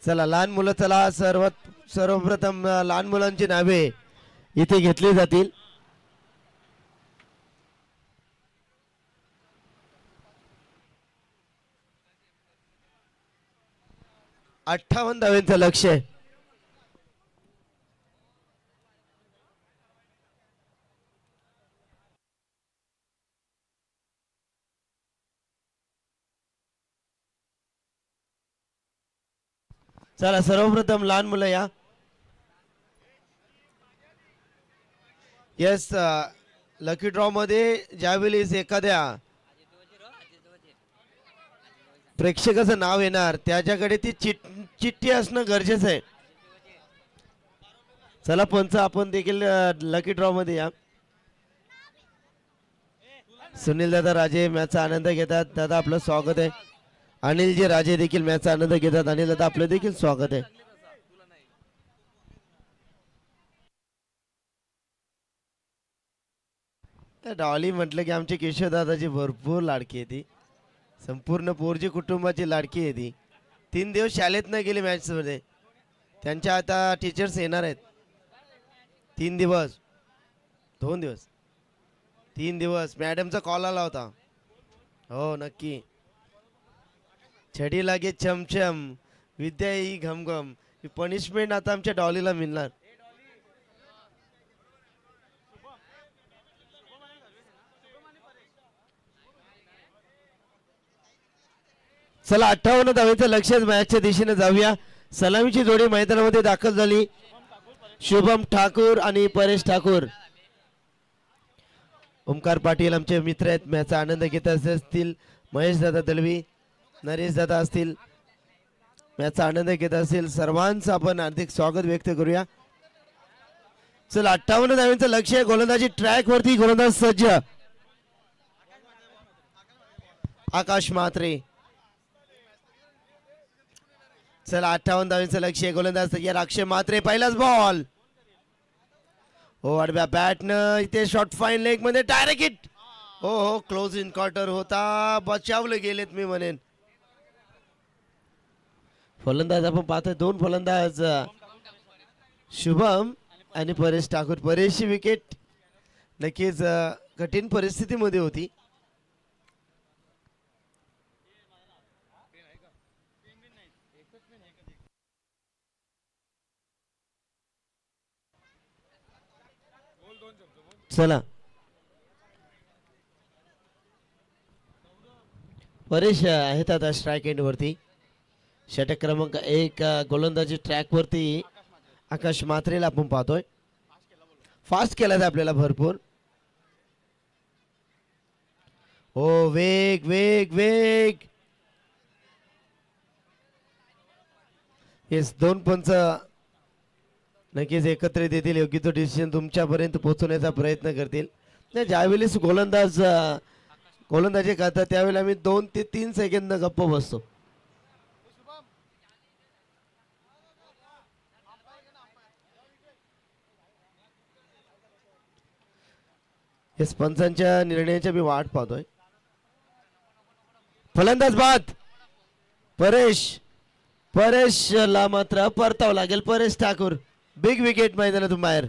चला लहान मुलं, चला सर्वप्रथम लहान मुलांची नावे इथे घेतली जातील. अठ्ठावन्न धाव्यांचं लक्ष आहे. चला सर्वप्रथम लहान मुलं या. येस, लकी ड्रॉ मध्ये ज्यावेळी एखाद्या प्रेक्षकाचं नाव येणार त्याच्याकडे ती चिठ्ठी असणं गरजेचं आहे. चला पंच, आपण देखील लकी ड्रॉ मध्ये या. सुनील दादा राजे मॅचचा आनंद घेतात. दादा आपलं स्वागत आहे. अनिलजी राजे देखील मॅचचा आनंद घेतात. अनिल दादा आपलं देखील स्वागत आहे. डॉली म्हटलं की आमचे केशव दादाची भरपूर लाडकी आहे ती. संपूर्ण पोरजी कुटुंबाची लाडकी आहे ती. 3 दिवस शाळेत न गेले मॅच मध्ये. त्यांच्या आता टीचर्स येणार आहेत. 3 दिवस, 2 दिवस, 3 दिवस. मॅडमचा कॉल आला होता. हो नक्की. छडी लागे चमचम, विद्या ही घमघम. ही पनिशमेंट आता आमच्या डॉलीला मिळणार. चला 58 धावेचं लक्ष मॅचच्या दिशेने जाऊया. सलामीची जोडी मैदानामध्ये दाखल झाली. शुभम ठाकूर आणि परेश ठाकूर. ओमकार पाटील आमचे मित्र आहेत. मॅचचा आनंद घेत असतील. महेश दादा दळवी, नरेश दादा असतील, मॅचचा आनंद घेत असतील. सर्वांचं आपण हार्दिक स्वागत व्यक्त करूया. चला 58 धावेचं लक्ष आहे. गोलंदाजी ट्रॅक वरती. गोलंदाज सज्ज आकाश म्हात्रे. चला 58 धावेचं लक्ष आहे. गोलंदाज तयार अक्षय म्हात्रे. पहिलाच बॉल. हो आडव्या बॅटनं इथे शॉर्ट फाईन लेग मध्ये डायरेक्ट हिट. हो हो, क्लोज इन्काउंटर होता. बचावले गेलेत मी म्हणेन. फलंदाज आपण पाहतोय 2 फलंदाज, शुभम आणि परेश ठाकूर. परेशची विकेट नक्कीच कठीण परिस्थितीमध्ये होती. चला परेश आहेत आता स्ट्राईक एंड वरती. षटक क्रमांक 1 गोलंदाजी ट्रॅक वरती आकाश म्हात्रेला आपण पाहतोय. फास्ट केला आपल्याला भरपूर. हो वेग वेग वेग. येस, 2 पंच नक्कीच एकत्रित येतील. योग्य तो डिसिजन तुमच्यापर्यंत पोहोचवण्याचा प्रयत्न करतील. ज्यावेळेस गोलंदाजी करतात त्यावेळेला आम्ही 2 ते 3 सेकंद गप्प बसतो. येस, पंचांच्या निर्णयाची मी वाट पाहतोय. फलंदाज बाद. परेशला मात्र परतावं लागेल. परेश ठाकूर बिग विकेट मैदानातून बाहेर.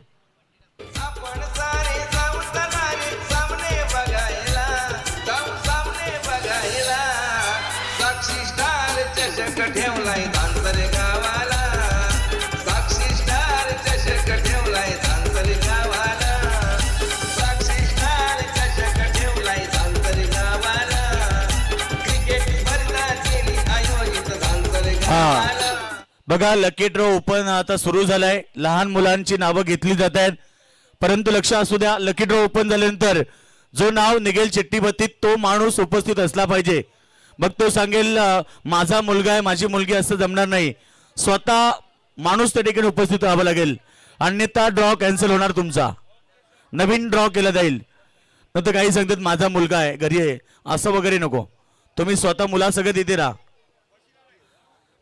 आपण सारे जाऊ सारे सामने बघायला, जाऊ सामने बघायला. साक्षी स्टार चषक ठेवलाय धानसरे गावाला. साक्षी स्टार चषक ठेवलाय धानसरे गावाला. साक्षी स्टार चषक ठेवलाय धानसरे गावाला. क्रिकेट स्पर्धा केली आयोजित धानसरे गावाला. बघा लकी ड्रॉ ओपन आता सुरू झालाय. लहान मुलांची नावं घेतली जात आहेत. परंतु लक्ष असू द्या, लकी ड्रॉ ओपन झाल्यानंतर जो नाव निघेल चिठ्ठीबत्तीत तो माणूस उपस्थित असला पाहिजे. मग तो सांगेल माझा मुलगा आहे, माझी मुलगी, असं जमणार नाही. स्वतः माणूस त्या ठिकाणी उपस्थित राहावं लागेल. अन्यथा ड्रॉ कॅन्सल होणार तुमचा. नवीन ड्रॉ केला जाईल. नंतर काही सांगतात माझा मुलगा आहे घरी आहे असं वगैरे नको. तुम्ही स्वतः मुलासगळं तिथे राहा.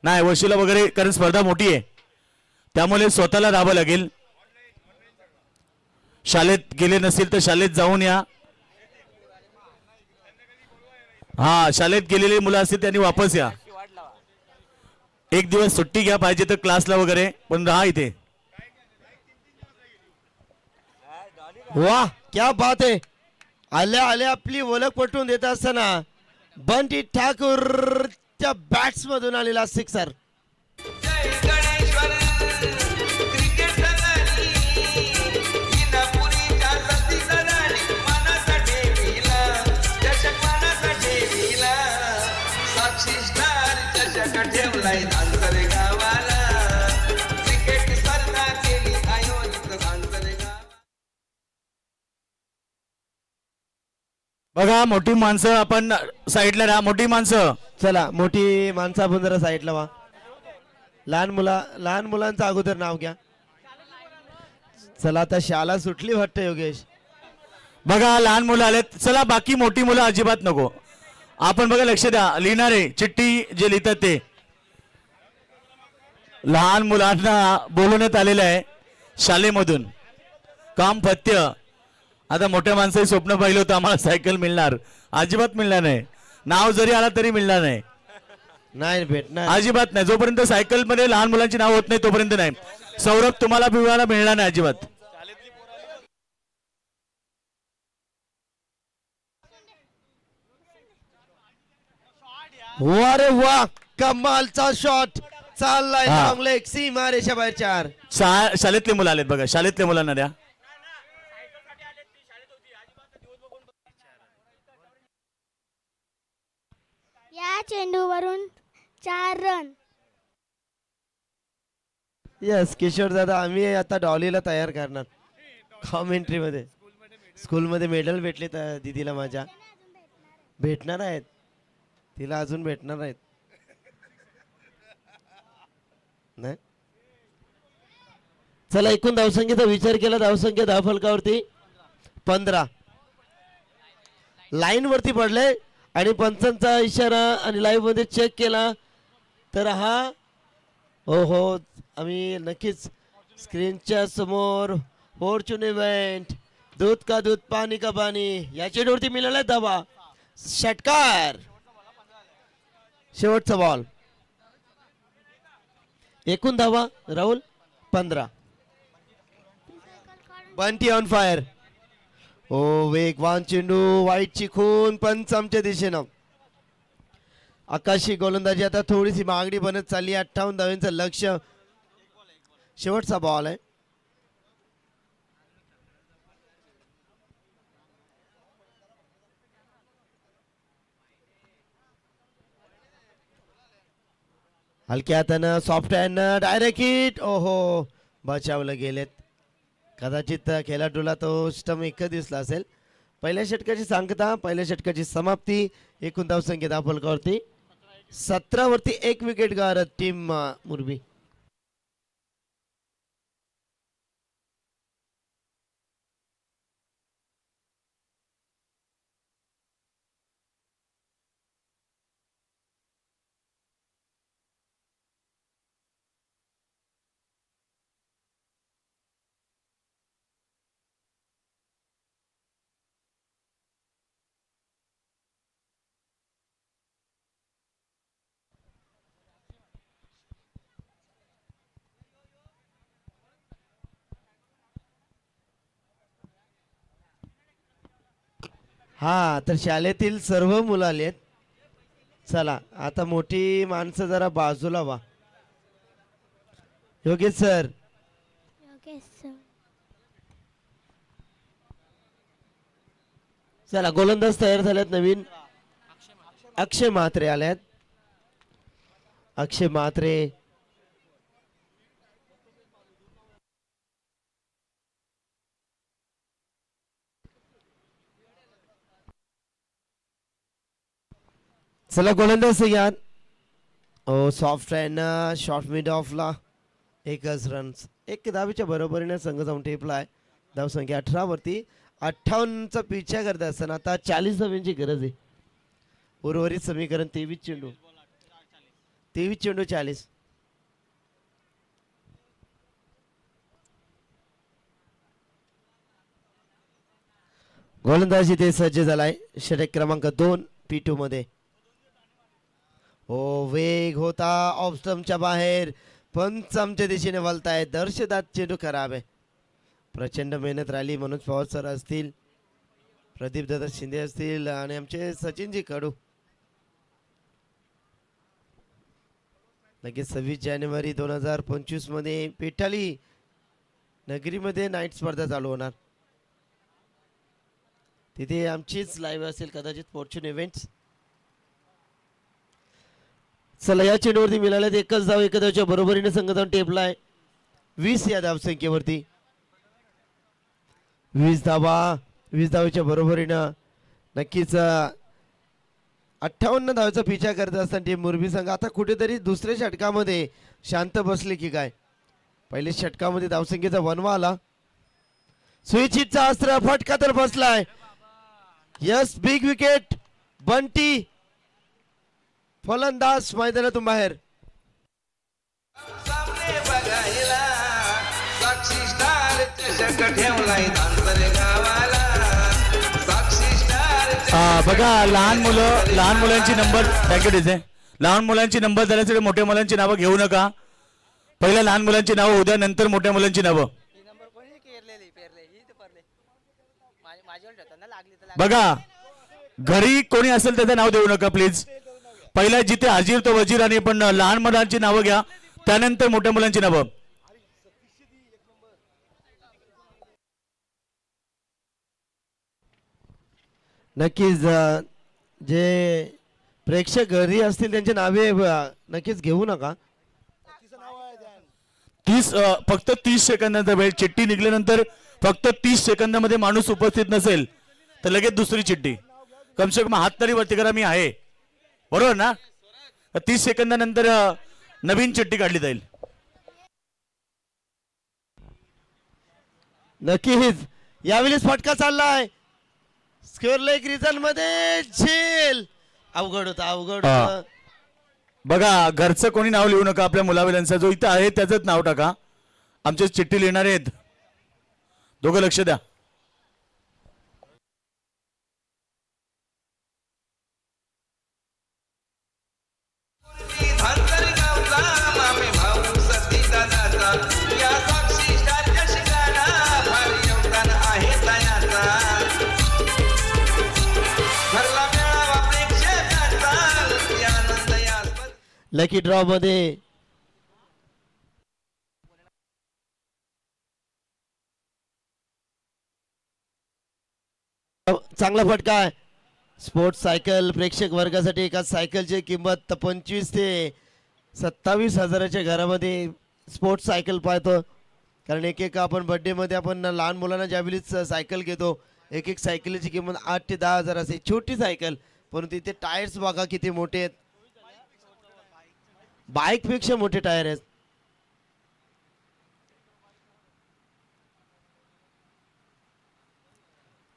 नाही वशिला वगैरे कारण स्पर्धा मोठी आहे त्यामुळे स्वतःला राहावं लागेल. शाळेत गेले नसेल तर शाळेत जाऊन या. हा शाळेत गेलेली मुलं असतील त्यांनी वापस या. एक दिवस सुट्टी घ्या पाहिजे तर क्लासला वगैरे पण राहा इथे. वाह क्या बात आहे. आल्या आल्या आपली ओळख पटवून देत असताना बंटी ठाकूरच्या बॅट्स मधून आलेला सिक्सर. जय गणेश्वर क्रिकेट संघानी इनापुरीच्या सती सदानी मनाचा ठेवीला चषक मनाचा ठेवीला साक्षी स्टार चषक ठेवलाय आंतरे गावाला क्रिकेट स्पर्धा केली आयोजित आंतरे गाव. बघा मोठी माणसं आपण साईडला राहा. मोठी माणसं चला मोठी माणसं आपण जरा साईडला वा. लहान मुलांचं अगोदर नाव घ्या. चला आता शाळा सुटली वाटतं योगेश. बघा लहान मुलं आलेत. चला बाकी मोठी मुलं अजिबात नको. आपण बघा लक्ष द्या. लिहिणारे चिठ्ठी जे लिहितात ते लहान मुलांना बोलवण्यात आलेलं आहे शाळेमधून. काम फत्य. आता मोठ्या माणसाचे स्वप्न पाहिलं होतं आम्हाला सायकल मिळणार. अजिबात मिळणार नाही. नाव जरी आला तरी मिळणार नाही. नाही भेटणार. अजिबात नाही. जोपर्यंत सायकल मध्ये लहान मुलांची नाव होत नाही तोपर्यंत नाही. सौरभ तुम्हाला पिवळाला मिळणार नाही अजिबात. वा रे वा कमालचा शॉट चाललाय. हा. लॉंग लेग सीमा रेषा बाहेर 4. शाळेतले मुलं आलेत बघा. शाळेतल्या मुलांना द्या. या चेंडूवरून 4 रन. यस किशोर दादा आम्ही आता डॉलीला तयार करणार कॉमेंट्री मध्ये. स्कूलमध्ये मेडल भेटले दीदीला माझ्या. भेटणार आहेत तिला अजून भेटणार आहेत. नाही चला एकूण धावसंख्येचा विचार केला. धावसंख्या धावफलकावरती 15 लाईन वरती पडले आणि पंचांचा इशारा आणि लाईव्ह मध्ये चेक केला तर हा हो आम्ही नक्कीच स्क्रीनच्या समोर फॉर्च्यून इव्हेंट दूध का दूध पाणी का पाणी या चेंडूवरती मिळाला धावा. षटकार. शेवटचा बॉल. एकूण धावा राहुल 15. Bunty on fire. ओ वेगवान चेंडू वाईटची खून पंच आमच्या दिशेनं. आकाशी गोलंदाजी आता थोडीशी मागणी बनत चालली. 58 धावांचं लक्ष. शेवटचा बॉल आहे. हलक्या हातानं सॉफ्ट हँड डायरेक्ट हिट. ओहो बचावलं गेलेत. कदाचित खेळाडूला तो स्टम एक दिसला असेल. पहिल्या षटकाची सांगता पहिल्या षटकाची समाप्ती. एकूण धावसंख्या धावफलकावरती 17 वरती 1 विकेट गारत टीम मुरबी. हा तर शाळेतील सर्व मुलं आलेत. चला आता मोठी माणसं जरा बाजूला वा. योगेश सर. चला गोलंदाज तयार झालेत नवीन. अक्षय म्हात्रे आल्यात. अक्षय म्हात्रे चला गोलंदाज घ्या. ओ सॉफ्ट हँड शॉर्ट मिड ऑफला एकच रन्स एक धावेच्या बरोबरीने संघ जाऊन टेपला आहे. धावसंख्या 18 वरती 58चा पिछा करत असताना आता 40 धाव्यांची गरज आहे. उर्वरित समीकरण 23 चेंडू 40. गोलंदाजी ते सज्ज झालाय. षटक क्रमांक 2 P2 मध्ये. हो वेग होता ऑफ स्टंपच्या बाहेर. पंच आमच्या दिशेने वळताय. दर्शदात चेंडू खराब आहे. प्रचंड मेहनत राहिली. मनोज पवार सर असतील, प्रदीप दादा शिंदे असतील आणि आमचे सचिनजी कडू. लगेच 26 जानेवारी 2025 मध्ये पेठाली नगरीमध्ये नाईट स्पर्धा चालू होणार. तिथे आमचीच लाईव्ह असेल कदाचित फॉर्च्यून इव्हेंट्स. चला या चेंडूवरती मिळाल्यात एकच धाव. एका धावच्या बरोबरीने संघ जाऊन टेपला आहे 20 या धावसंख्येवरती. 20 धावेच्या बरोबरीनं नक्कीच 58 धावेचा पिछा करत असताना टीम मुरबी संघ आता कुठेतरी दुसऱ्या षटकामध्ये शांत बसले की काय. पहिल्या षटकामध्ये धावसंख्येचा वनवा आला. स्विचिटचा अस्त्र फटका तर बसलाय. Yes big wicket. बंटी फलंदाज मैदानातून बाहेर. सामने बघायला साक्षी स्टार चषक ठेवलाय धांतरे गावाला. साक्षी स्टार बघा लहान मुलांची नंबर थँक्यू डिझे. लहान मुलांची नंबर झाल्यासाठी मोठ्या मुलांची नावं घेऊ नका. पहिल्या लहान मुलांची नावं उद्या, नंतर मोठ्या मुलांची नावं. बघा घरी कोणी असेल त्याचं नाव देऊ नका प्लीज. पहिला जिथे हाजीर तो वजीर. आणि पण लहान मुलांची नावं घ्या, त्यानंतर मोठ्या मुलांची नावं. नक्कीच जे प्रेक्षक घरी असतील त्यांची नावे नक्कीच घेऊ नका. 30 फक्त 30 सेकंदाचा वेळ. चिठ्ठी निघल्यानंतर फक्त 30 सेकंदामध्ये माणूस उपस्थित नसेल तर लगेच दुसरी चिठ्ठी. कम से कम हात तरी वरती करा, मी आहे बरोबर ना. 30 सेकंदानंतर नवीन चिठ्ठी काढली जाईल. नक्कीच यावेळेस फटका चाललाय. स्क्वेअर लेग रिझन मध्ये झेल. अवघड होतं. बघा घरचं कोणी नाव लिहू नका. आपल्या मुलाविलांचा जो इथं आहे त्याचंच नाव टाका. आमचे चिठ्ठी लिहिणारे आहेत दोघं, लक्ष द्या. धांतरे गावचा मामे भाऊ सती दादाचा. या साक्षी स्टार चषकाला फार योगदान आहे तयाचा. ठरला मेळावा प्रेक्षकांचा. आनंद या लकी ड्रॉ मध्ये चांगला फटका आहे. स्पोर्ट्स सायकल प्रेक्षक वर्गासाठी एका सायकलची किंमत 25 ते 27 हजाराच्या घरामध्ये स्पोर्ट्स सायकल पाहतो. कारण एक आपण बर्थडे मध्ये आपण लहान मुलांना ज्यावेळीच सायकल घेतो एक सायकलची किंमत 8 ते 10 हजार असते. छोटी सायकल, परंतु इथे टायर्स बघा किती मोठे आहेत. बाईक पेक्षा मोठे टायर आहेत.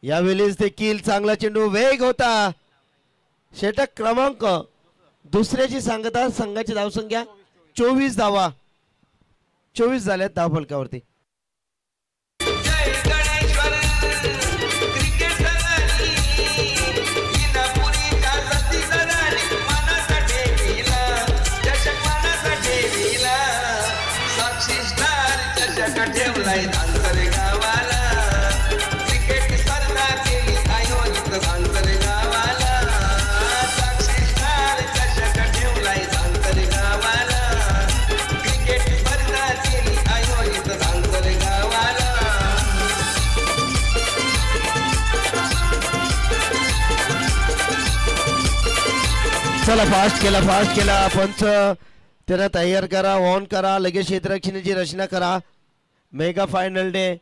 यावेळेस देखील चांगला चेंडू. वेग होता. षटक क्रमांक दुसऱ्याची सांगता. संघाची धावसंख्या 24 धावा. 24 झाल्यात धावफलकावरती. जय गणेश्वर क्रिकेट संघाची इनापुरीच्या सती सरांनी मनाचा ठेवीला. चषक मनाचा ठेवीला. साक्षी स्टार चषक ठेवलाय धांतरे गावाला. क्रिकेट स्पर्धा केली आयोजित धांतरे गावाला. साक्षी स्टार चषक ठेवलाय धांतरे गावाला. क्रिकेट स्पर्धा केली आयोजित धांतरे गावाला. चला फास्ट केला पंच. त्याला तयार करा, ऑन करा, लगेच क्षेत्ररक्षणाची रचना करा. Mega final day.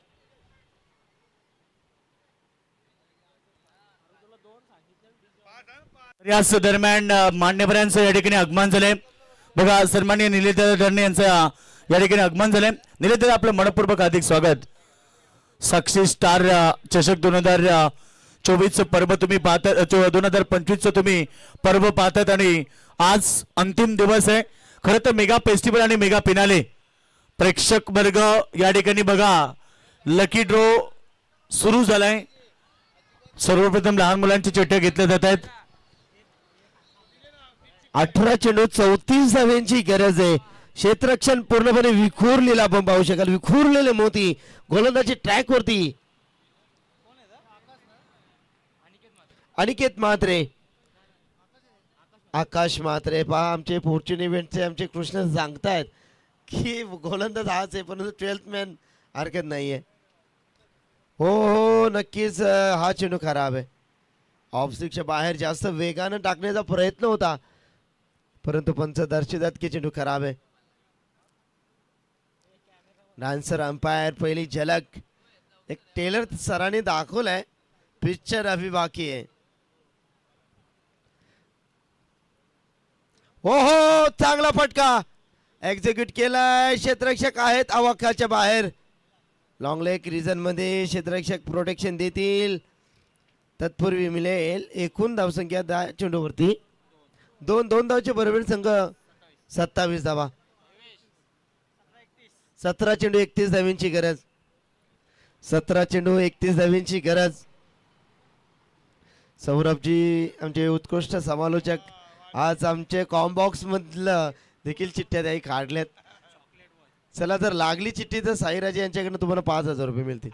याच दरम्यान मान्यवरांचं या ठिकाणी आगमन झालंय. बघा सन्माननीय निलेश धरणे यांचा या ठिकाणी आगमन झाले. निलेश दादा आपलं मनपूर्वक हार्दिक स्वागत. साक्षी स्टार चषक 2024 पर्व तुम्ही पाहतात, 2025 तुम्ही पर्व पाहतात आणि आज अंतिम दिवस आहे. खरं तर मेगा फेस्टिवल आणि मेगा फिनाले प्रेक्षक वर्ग या ठिकाणी बघा लकी ड्रॉ सुरू झालाय. सर्वप्रथम लहान मुलांची चिठ्ठ्या घेतल्या जात आहेत. 18 चेंडू 34 धावांची गरज आहे. क्षेत्ररक्षण पूर्णपणे विखुरलेला आपण पाहू शकाल. विखुरलेले मोती गोलंदाजी ट्रॅक वरती. अनिकेत म्हात्रे, आकाश म्हात्रे पहा आमचे फॉर्च्यून इव्हेंटचे आमचे कृष्ण सांगतायत की गोलंदाज हाच आहे, परंतु 12th मॅन हरकत नाहीये. हो हो नक्कीच हा चेंडू खराब आहे. ऑफ स्टिकच्या बाहेर जास्त वेगानं टाकण्याचा प्रयत्न होता, परंतु पंच दर्शवतात की चेंडू खराब आहे. डान्सर अंपायर पहिली झलक एक टेलर सरांनी दाखवलाय. पिक्चर अभी बाकी आहे. हो हो चांगला फटका एक्झिक्यूट केलाय. क्षेत्ररक्षक आहेत आवाखाच्या बाहेर. लॉंग लेग रिजन मध्ये क्षेत्ररक्षक प्रोटेक्शन देतील. तत्पूर्वी मिळेल एकूण धावसंख्या 10 चेंडूवरती. दोन धावचे बरोबर संघ 27 धावा. 17 चेंडू 31 धावांची गरज. 17 चेंडू 31 धावांची गरज. सौरभजी आमचे उत्कृष्ट समालोचक आज आमचे कॉम्बॉक्स मधलं देखील चिठ्ठ्या त्याही काढल्यात. चला जर लागली चिठ्ठी तर साईराजे यांच्याकडनं तुम्हाला 5,000 रुपये मिळतील.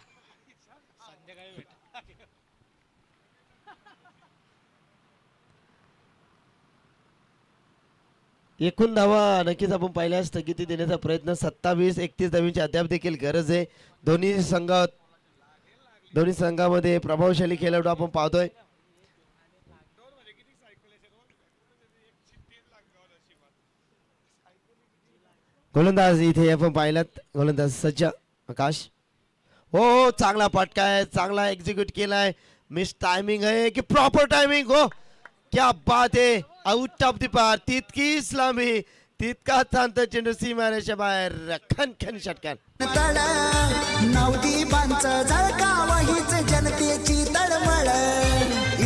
एकूण धावा नक्कीच आपण पाहिल्या स्थगिती देण्याचा प्रयत्न. 27-31 धावांची अद्याप देखील गरज आहे. दोन्ही संघामध्ये प्रभावशाली खेळाडू आपण पाहतोय. गोलंदाज इथे आपण पाहिलात. गोलंदाज सज्ज आकाश. हो हो चांगला फटका आहे. चांगला एक्झिक्यूट केलाय. मिस टायमिंग आहे की प्रॉपर टायमिंग. हो क्या बात आहे. आउट ऑफ द पार. तितकीच लांबी तितका शांत चेंडू सीमारेषा बाहेर. खनखन षटकार. तळ नवदीपांचं जळकाव हीच जनतेची तळमळ.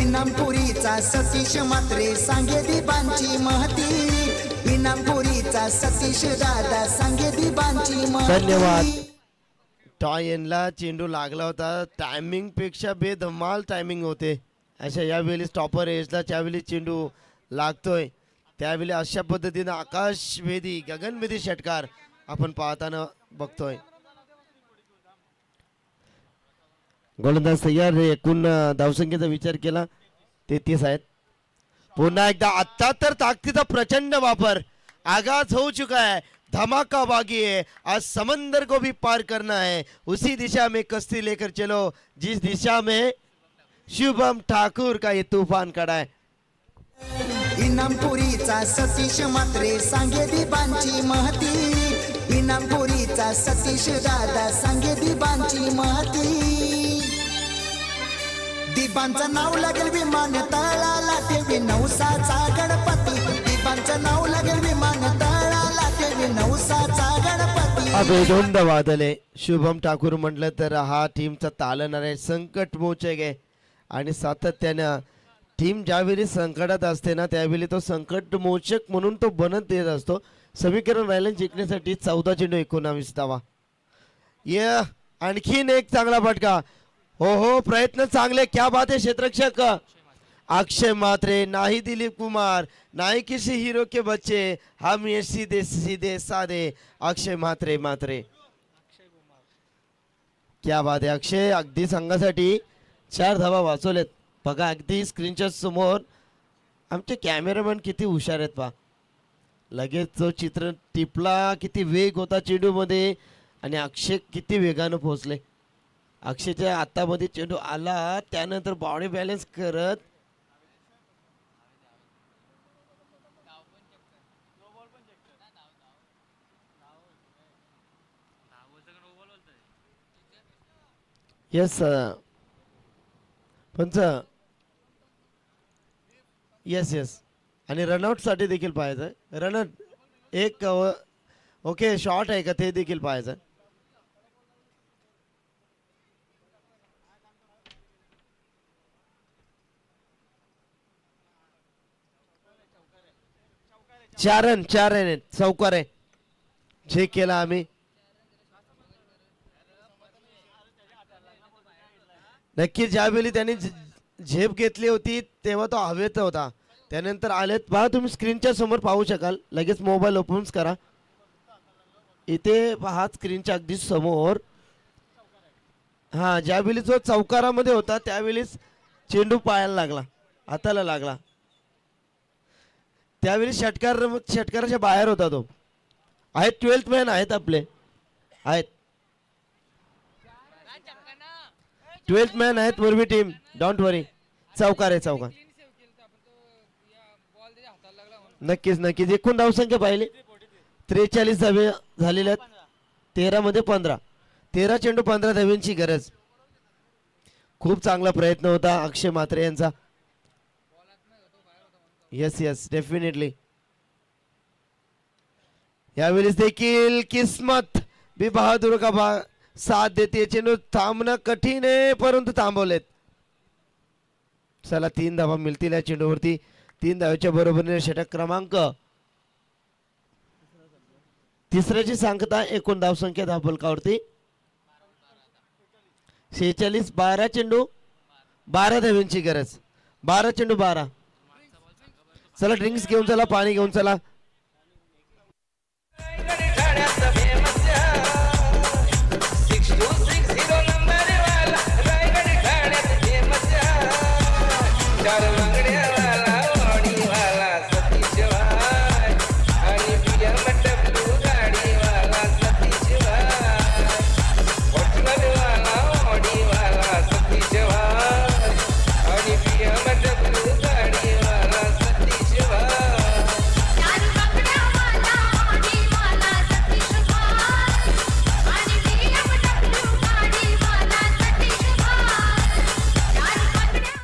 इनामपुरीचा सतीश मात्रे सांगे दीपांची महती. इनामपुरीचा सतीश दादा सांगे दीपांची महती. धन्यवाद. टॉयनला चेंडू लागला होता. टायमिंग पेक्षा बेधमाल टायमिंग होते. अशा यावेळी स्टॉपर एजला ज्यावेळी चेंडू लागतोय त्यावेळी अशा पद्धतीनं आकाशभेदी गगनभेदी षटकार आपण पाहताना बघतोय. गोलंदाज तयार. एकूण धावसंख्येचा विचार केला 33 आहेत. पुन्हा एकदा आता तर ताकदीचा प्रचंड वापर. आगाज हो चुका है. धमाका बागी है. आज समंदर को भी पार करना है. उसी दिशा में कश्ती लेकर चलो जिस दिशा में शुभम ठाकुर का ये तूफान खड़ा है. इनामपुरीचा सतीश मात्रे सांगे दीपांची महती. इनामपुरीचा सतीश दादा सांगे दीपांची महती. दीपांचं नाव लागेल विमान तळाला ठेवी नवसाचा गणपती. दीपांचं नाव लागेल विमान तळाला ठेवी नवसाचा गणपती. अभेदोंद वादले. शुभम ठाकूर म्हटलं तर हा टीमचा तालणार आहे. संकट मोचक आहे आणि सातत्यानं टीम ज्यावेळी संकटात असते ना त्यावेळी तो संकट मोचक म्हणून तो बनत येत असतो. समीकरण राहिलं जिंकण्यासाठी 14 चेंडू 19 धावा. आणखीन एक चांगला फटका. हो हो प्रयत्न चांगले. क्या बात आहे. क्षेत्ररक्षक अक्षय म्हात्रे. नाही दिलीप कुमार, नाही किसी हीरो के बच्चे, हम ये सीधे सीधे साधे. अक्षय म्हात्रे. क्या बात आहे. अक्षय अगदी संघासाठी 4 धावा वाचवलेत. बघा अगदी स्क्रीनच्या समोर आमचे कॅमेरामॅन किती हुशार आहेत पहा. लगेच तो चित्र टिपला. किती वेग होता चेंडू मध्ये आणि अक्षय किती वेगानं पोहोचले. अक्षयच्या हातामध्ये चेंडू आला त्यानंतर बॉडी बॅलन्स करत यस पंच यस आणि रनआउट साठी देखील पाहायचं. रनआउट एक ओके शॉर्ट आहे का ते देखील पाहायचं. चार रन आहेत, चौकार आहे. चेक केला आम्ही. नक्की ज्यावेळी त्यांनी झेप घेतली होती तेव्हा तो हवेत होता. त्यानंतर आलेत पहा, तुम्ही स्क्रीनच्या समोर पाहू शकाल. लगेच मोबाईल ओपन करा. इथे पहा स्क्रीनच्या अगदी समोर. हा ज्यावेळी जो चौकारामध्ये होता त्यावेळीच चेंडू पायाला लागला, हाताला लागला. त्यावेळी षटकाराच्या बाहेर होता तो. आहेत 12th मॅन आहेत आपले, आहेत 12th मॅन आहेत मुरबी टीम. डोंट वरी. चौकार आहे, चौकार. नक्कीच नक्कीच. एकूण धावसंख्या पाहिली 43 धावे झालेल्या आहेत. 13 मध्ये 15. 13 चेंडू 15 धाव्यांची गरज. खूप चांगला प्रयत्न होता अक्षय म्हात्रे यांचा. Yes definitely. यावेळेस देखील किस्मत बी बहादूर का साथ देते. चेंडू थांबणं कठीण आहे परंतु थांबवलेत. चला 3 धावा मिळतील या चेंडूवरती. 3 धावेच्या बरोबरीने षटक क्रमांक तिसऱ्याची सांगता. एकूण धावसंख्या धावफलकावरती 46. 12 चेंडू 12 धाव्यांची गरज. 12 चेंडू 12. चला ड्रिंक्स घेऊन चला, पाणी घेऊन चला. ठाण्याचा फेमस 6260 नंबर वाला रायगड ठाण्याचा फेमस. चार वांगड्यावाला वाडीवाला सतीश वाय आणि BMW गाडीवाला सतीश वाय. फॉर्च्युनरवाला वाडीवाला सतीश वाय आणि BMW गाडीवाला सतीश वाय. चार बाकड्यावाला वाडीवाला सतीश भाई आणि BMW गाडीवाला सतीश भाई. चार बाकड्या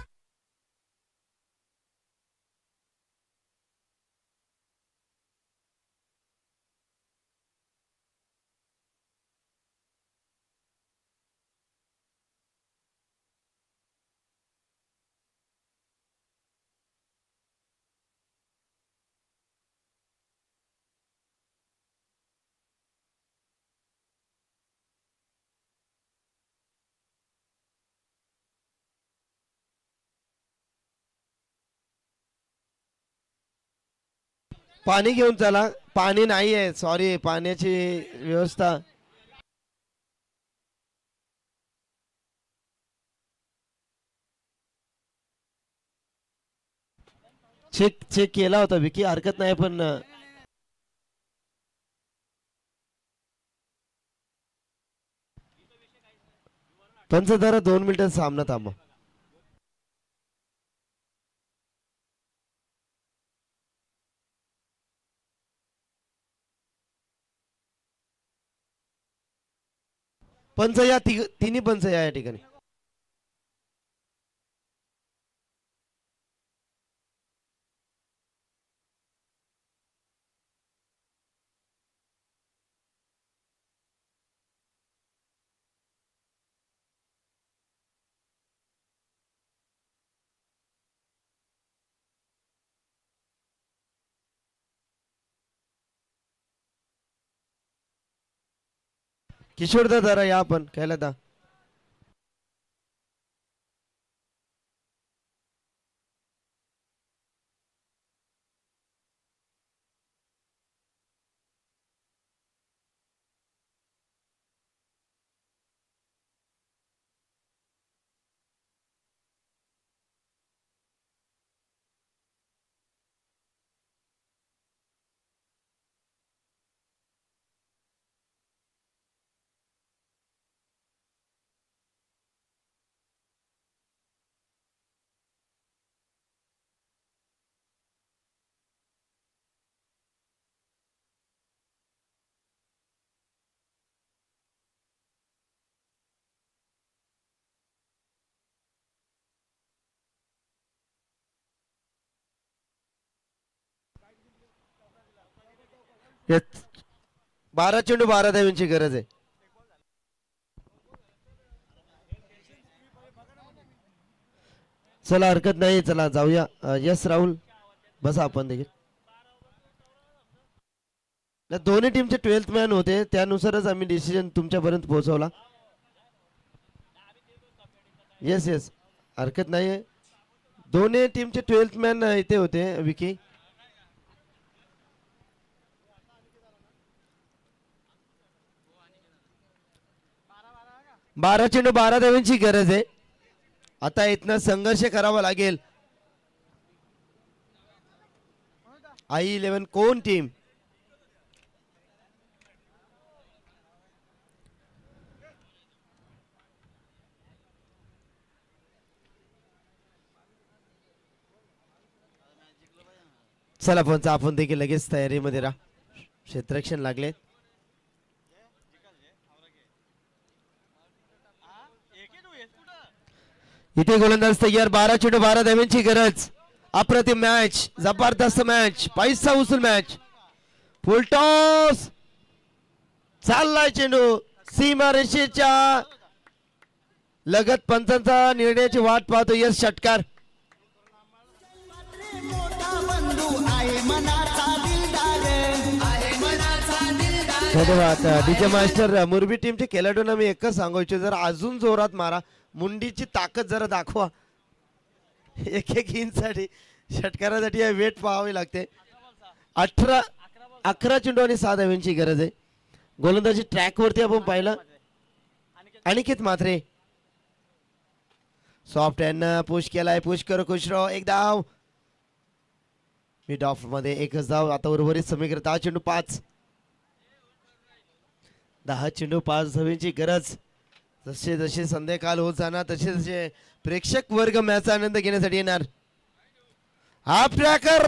पाणी घेऊन चला. पाणी नाही आहे, सॉरी. पाण्याची व्यवस्था चेक केला होता विकी, हरकत नाही. पण पंच जरा 2 मिनिटं सामना थांबा. पंच या तिन्ही पंच या ठिकाणी. किशोरदा जरा या आपण कैलादा. 12 चेंडू 12 धावांची गरज आहे. चला हरकत नाही, चला जाऊया. यस राहुल बसा आपण देखील. या दोन्ही टीमचे 12th मॅन होते, त्यानुसारच आम्ही डिसिजन तुमच्यापर्यंत पोहोचवला. येस येस हरकत नाही. दोन्ही टीमचे 12th मॅन इथे होते विकी. बारा चेंडू 12 धावांची गरज आहे. आता इथनं संघर्ष करावा लागेल. I11 कोण टीम. चला पण आपण देखील लगेच तयारीमध्ये राहा. क्षेत्ररक्षण लागले. इथे गोलंदाज तयार. 12 चेंडू 12 धावांची गरज. अप्रतिम मॅच, जबरदस्त मॅच, पैसा उचल मॅच. फुल टॉस चाललाय चेंडू सीमारेषेच्या लगत. पंचांचा निर्णयाची वाट पाहतो. यस षटकार. मोठा बंधू आहे मनाचा दिलदार, आहे मनाचा दिलदार. धन्यवाद डीजे मास्टर. मुरबी टीमच्या खेळाडूंना मी एकच सांगू इच्छितो, जरा अजून जोरात मारा. मुंडीची ताकद जरा दाखवा. एक इंचसाठी षटकारासाठी वेट पाहावी लागते. 11 चेंडू आणि 6 धावांची गरज आहे. गोलंदाजी ट्रॅक वरती आपण पाहिलं. अनिकेत मात्रे सॉफ्ट हँड पुश केलाय. पुश करू खुशराव. एक धाव. मिड ऑफ मध्ये एकच धाव. आता उर्वरित समीकरण 10 चेंडू 5. 10 चेंडू 5 धावांची गरज. जसे जसे संध्याकाळ होत जाणार तसे तसे प्रेक्षक वर्ग मॅचचा आनंद घेण्यासाठी येणार. हा ट्रॅकर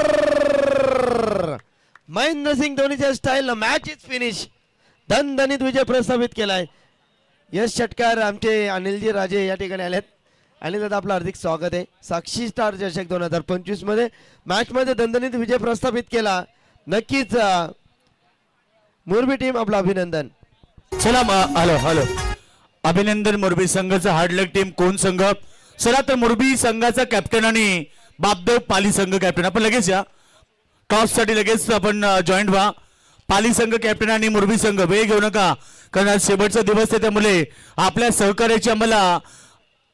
महेंद्र सिंग धोनीच्या स्टाईल मॅच इज फिनिश. दणदणीत विजय प्रस्थापित केलाय. यश षटकार आमचे अनिलजी राजे या ठिकाणी आलेत. अनिल दादा आपलं हार्दिक स्वागत आहे. साक्षी स्टार चषक 2025 मध्ये मॅच मध्ये दणदणीत विजय प्रस्थापित केला. नक्कीच मुरबी टीम आपलं अभिनंदन. चला हॅलो हॅलो अभिनंदन मुरबी संघाचा हार्डलक टीम कोण संघ. चला तर मुरबी संघाचा कॅप्टन आणि बापदेव पाली संघ कॅप्टन आपण लगेच या. टॉस साठी लगेच आपण जॉईंट व्हा. पाली संघ कॅप्टन आणि मुरबी संघ वेळ घेऊ नका, कारण आज शेवटचा दिवस आहे, त्यामुळे आपल्या सहकार्याची आम्हाला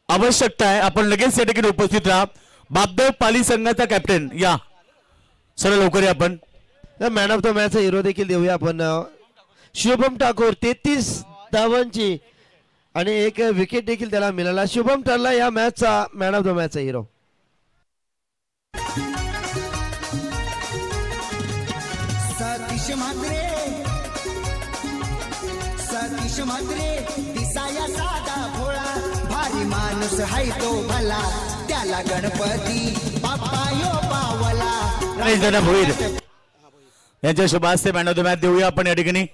आवश्यकता आहे. आपण लगेच या ठिकाणी उपस्थित राहा. बापदेव पाली संघाचा कॅप्टन या. चला लवकर या. आपण man of the match hero देखील देऊया आपण. शुभम ठाकूर 33 धावांची आणि एक विकेट देखील त्याला मिळाला. शुभम ठरला या मॅचचा मॅन ऑफ द मॅचचा हिरो. सतीश म्हात्रे, सतीश म्हात्रे दिसाया साधा भोळा, भारी माणूस हाय तो भला, त्याला गणपती बाप्पा यो पावला. भोईर यांच्या शुभ हस्ते मॅन ऑफ द मॅच देऊया आपण या ठिकाणी.